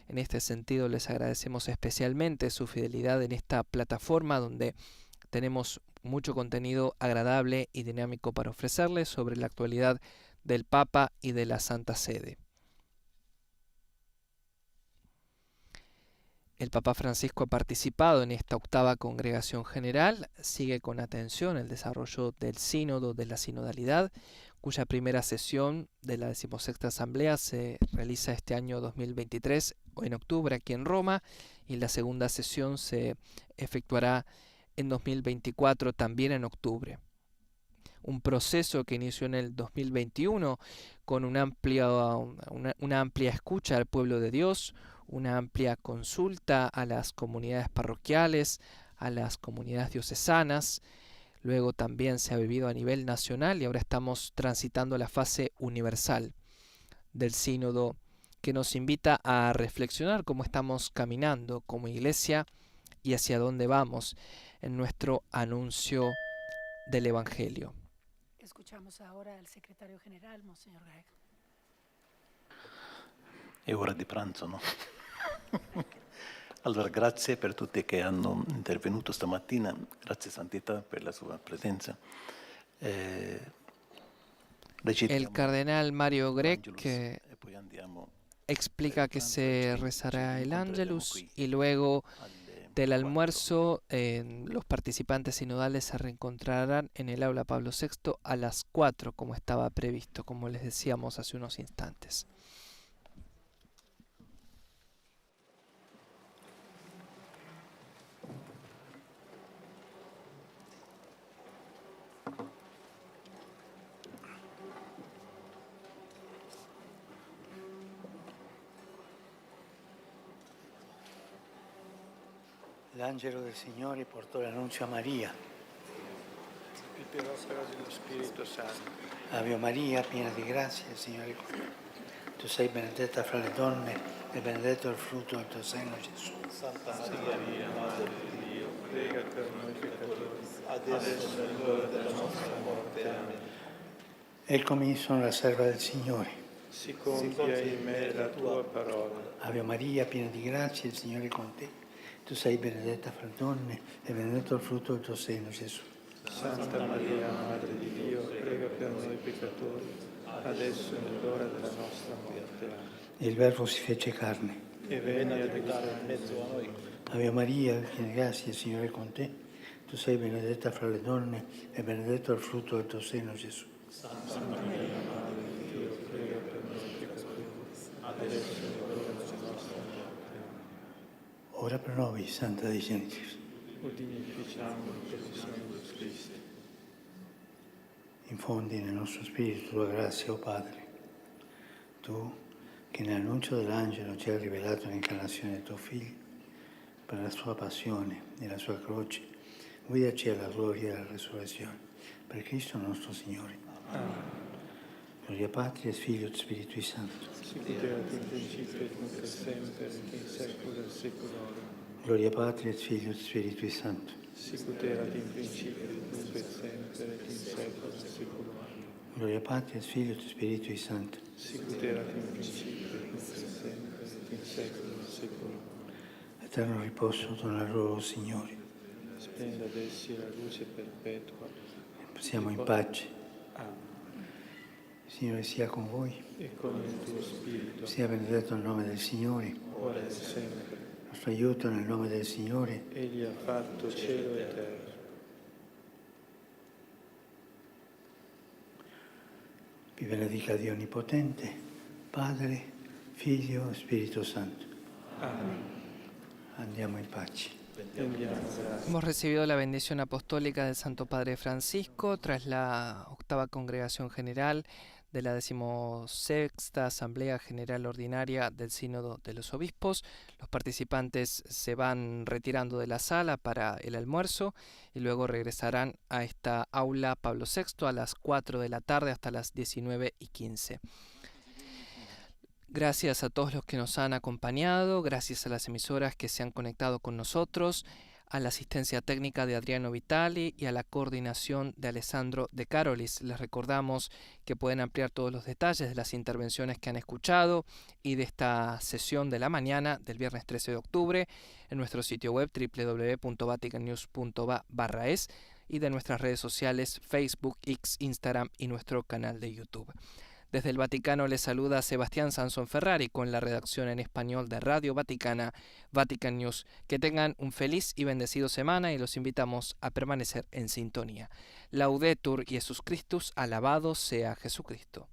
En este sentido les agradecemos especialmente su fidelidad en esta plataforma donde tenemos mucho contenido agradable y dinámico para ofrecerles sobre la actualidad del Papa y de la Santa Sede. El Papa Francisco ha participado en esta octava congregación general, sigue con atención el desarrollo del sínodo de la sinodalidad, cuya primera sesión de la 16ª Asamblea se realiza este año 2023 en octubre aquí en Roma, y la segunda sesión se efectuará en 2024 también en octubre. Un proceso que inició en el 2021 con una amplia escucha al pueblo de Dios, una amplia consulta a las comunidades parroquiales, a las comunidades diocesanas. Luego también se ha vivido a nivel nacional y ahora estamos transitando la fase universal del sínodo, que nos invita a reflexionar cómo estamos caminando como iglesia y hacia dónde vamos en nuestro anuncio del Evangelio. Escuchamos ahora al secretario general, Monseñor Greg. È ora di pranzo, no? Allora, grazie per tutti che hanno intervenuto stamattina, grazie Santità per la sua presenza. El cardenal Mario Grech explica que se rezará el Ángelus y luego del almuerzo los participantes sinodales se reencontrarán en el aula Pablo VI a las 4, como estaba previsto, como les decíamos hace unos instantes. L'angelo del Signore portò l'annuncio a Maria. Ave Maria, piena di grazia, il Signore è con te. Tu sei benedetta fra le donne e benedetto il frutto del tuo seno, Gesù. Santa Maria, Madre di Dio, prega per noi peccatori, adesso è l'ora della nostra morte. Amen. Eccomi, sono la serva del Signore. Si compia in me la tua parola. Ave Maria, piena di grazia, il Signore è con te. Tu sei benedetta fra le donne e benedetto il frutto del tuo seno, Gesù. Santa Maria, Madre di Dio, prega per noi peccatori, adesso è l'ora della nostra morte. Amen. E il Verbo si fece carne e venne ad abitare in mezzo a noi. Ave Maria, piena di grazia, il Signore è con te. Tu sei benedetta fra le donne e benedetto il frutto del tuo seno, Gesù. Santa Maria, Madre di Dio, prega per noi peccatori, adesso è l'ora della nostra morte. Ora pro nobis, Santa Dei Gentiles. Udinificiamo per il Signore Cristo. Infondi nel nostro spirito tua grazia, o Padre. Tu, che nell'annuncio dell'angelo ci hai rivelato l'incarnazione del tuo Figlio, per la sua passione e la sua croce, guidaci alla gloria della resurrezione. Per Cristo nostro Signore. Amen. Gloria Patri et Filio et Spiritui Sancto. Sic ut erat in principio et nunc et semper et in saecula saeculorum. Gloria Patri et Filio et Spiritui Sancto. Sic ut erat in principio et nunc et semper et in saecula saeculorum. Gloria Patri et Filio et Spiritui Sancto. Sic ut erat in principio et nunc et semper et in seculum seculum. Eterno riposo dona loro, Signore. Splenda ad essi la luce perpetua. Siamo in pace. Amen. Signore sia con voi. E con il tuo spirito. Sia benedetto il nome del Signore. Ora e sempre. Il nostro aiuto nel nome del Signore. Egli ha fatto cielo e terra. Vi benedica Dio Onnipotente, Padre, Figlio e Spirito Santo. Amen. Andiamo in pace. Hemos recibido la bendición apostólica del Santo Padre Francisco tras la octava congregación general de la 16ª Asamblea General Ordinaria del Sínodo de los Obispos. Los participantes se van retirando de la sala para el almuerzo y luego regresarán a esta aula Pablo VI a las 4 de la tarde hasta las 19:15. Gracias a todos los que nos han acompañado, gracias a las emisoras que se han conectado con nosotros, a la asistencia técnica de Adriano Vitali y a la coordinación de Alessandro De Carolis. Les recordamos que pueden ampliar todos los detalles de las intervenciones que han escuchado y de esta sesión de la mañana del viernes 13 de octubre en nuestro sitio web www.vaticannews.va/es y de nuestras redes sociales Facebook, X, Instagram y nuestro canal de YouTube. Desde el Vaticano les saluda Sebastián Sansón Ferrari con la redacción en español de Radio Vaticana, Vatican News. Que tengan un feliz y bendecido semana y los invitamos a permanecer en sintonía. Laudetur Jesus Christus, alabado sea Jesucristo.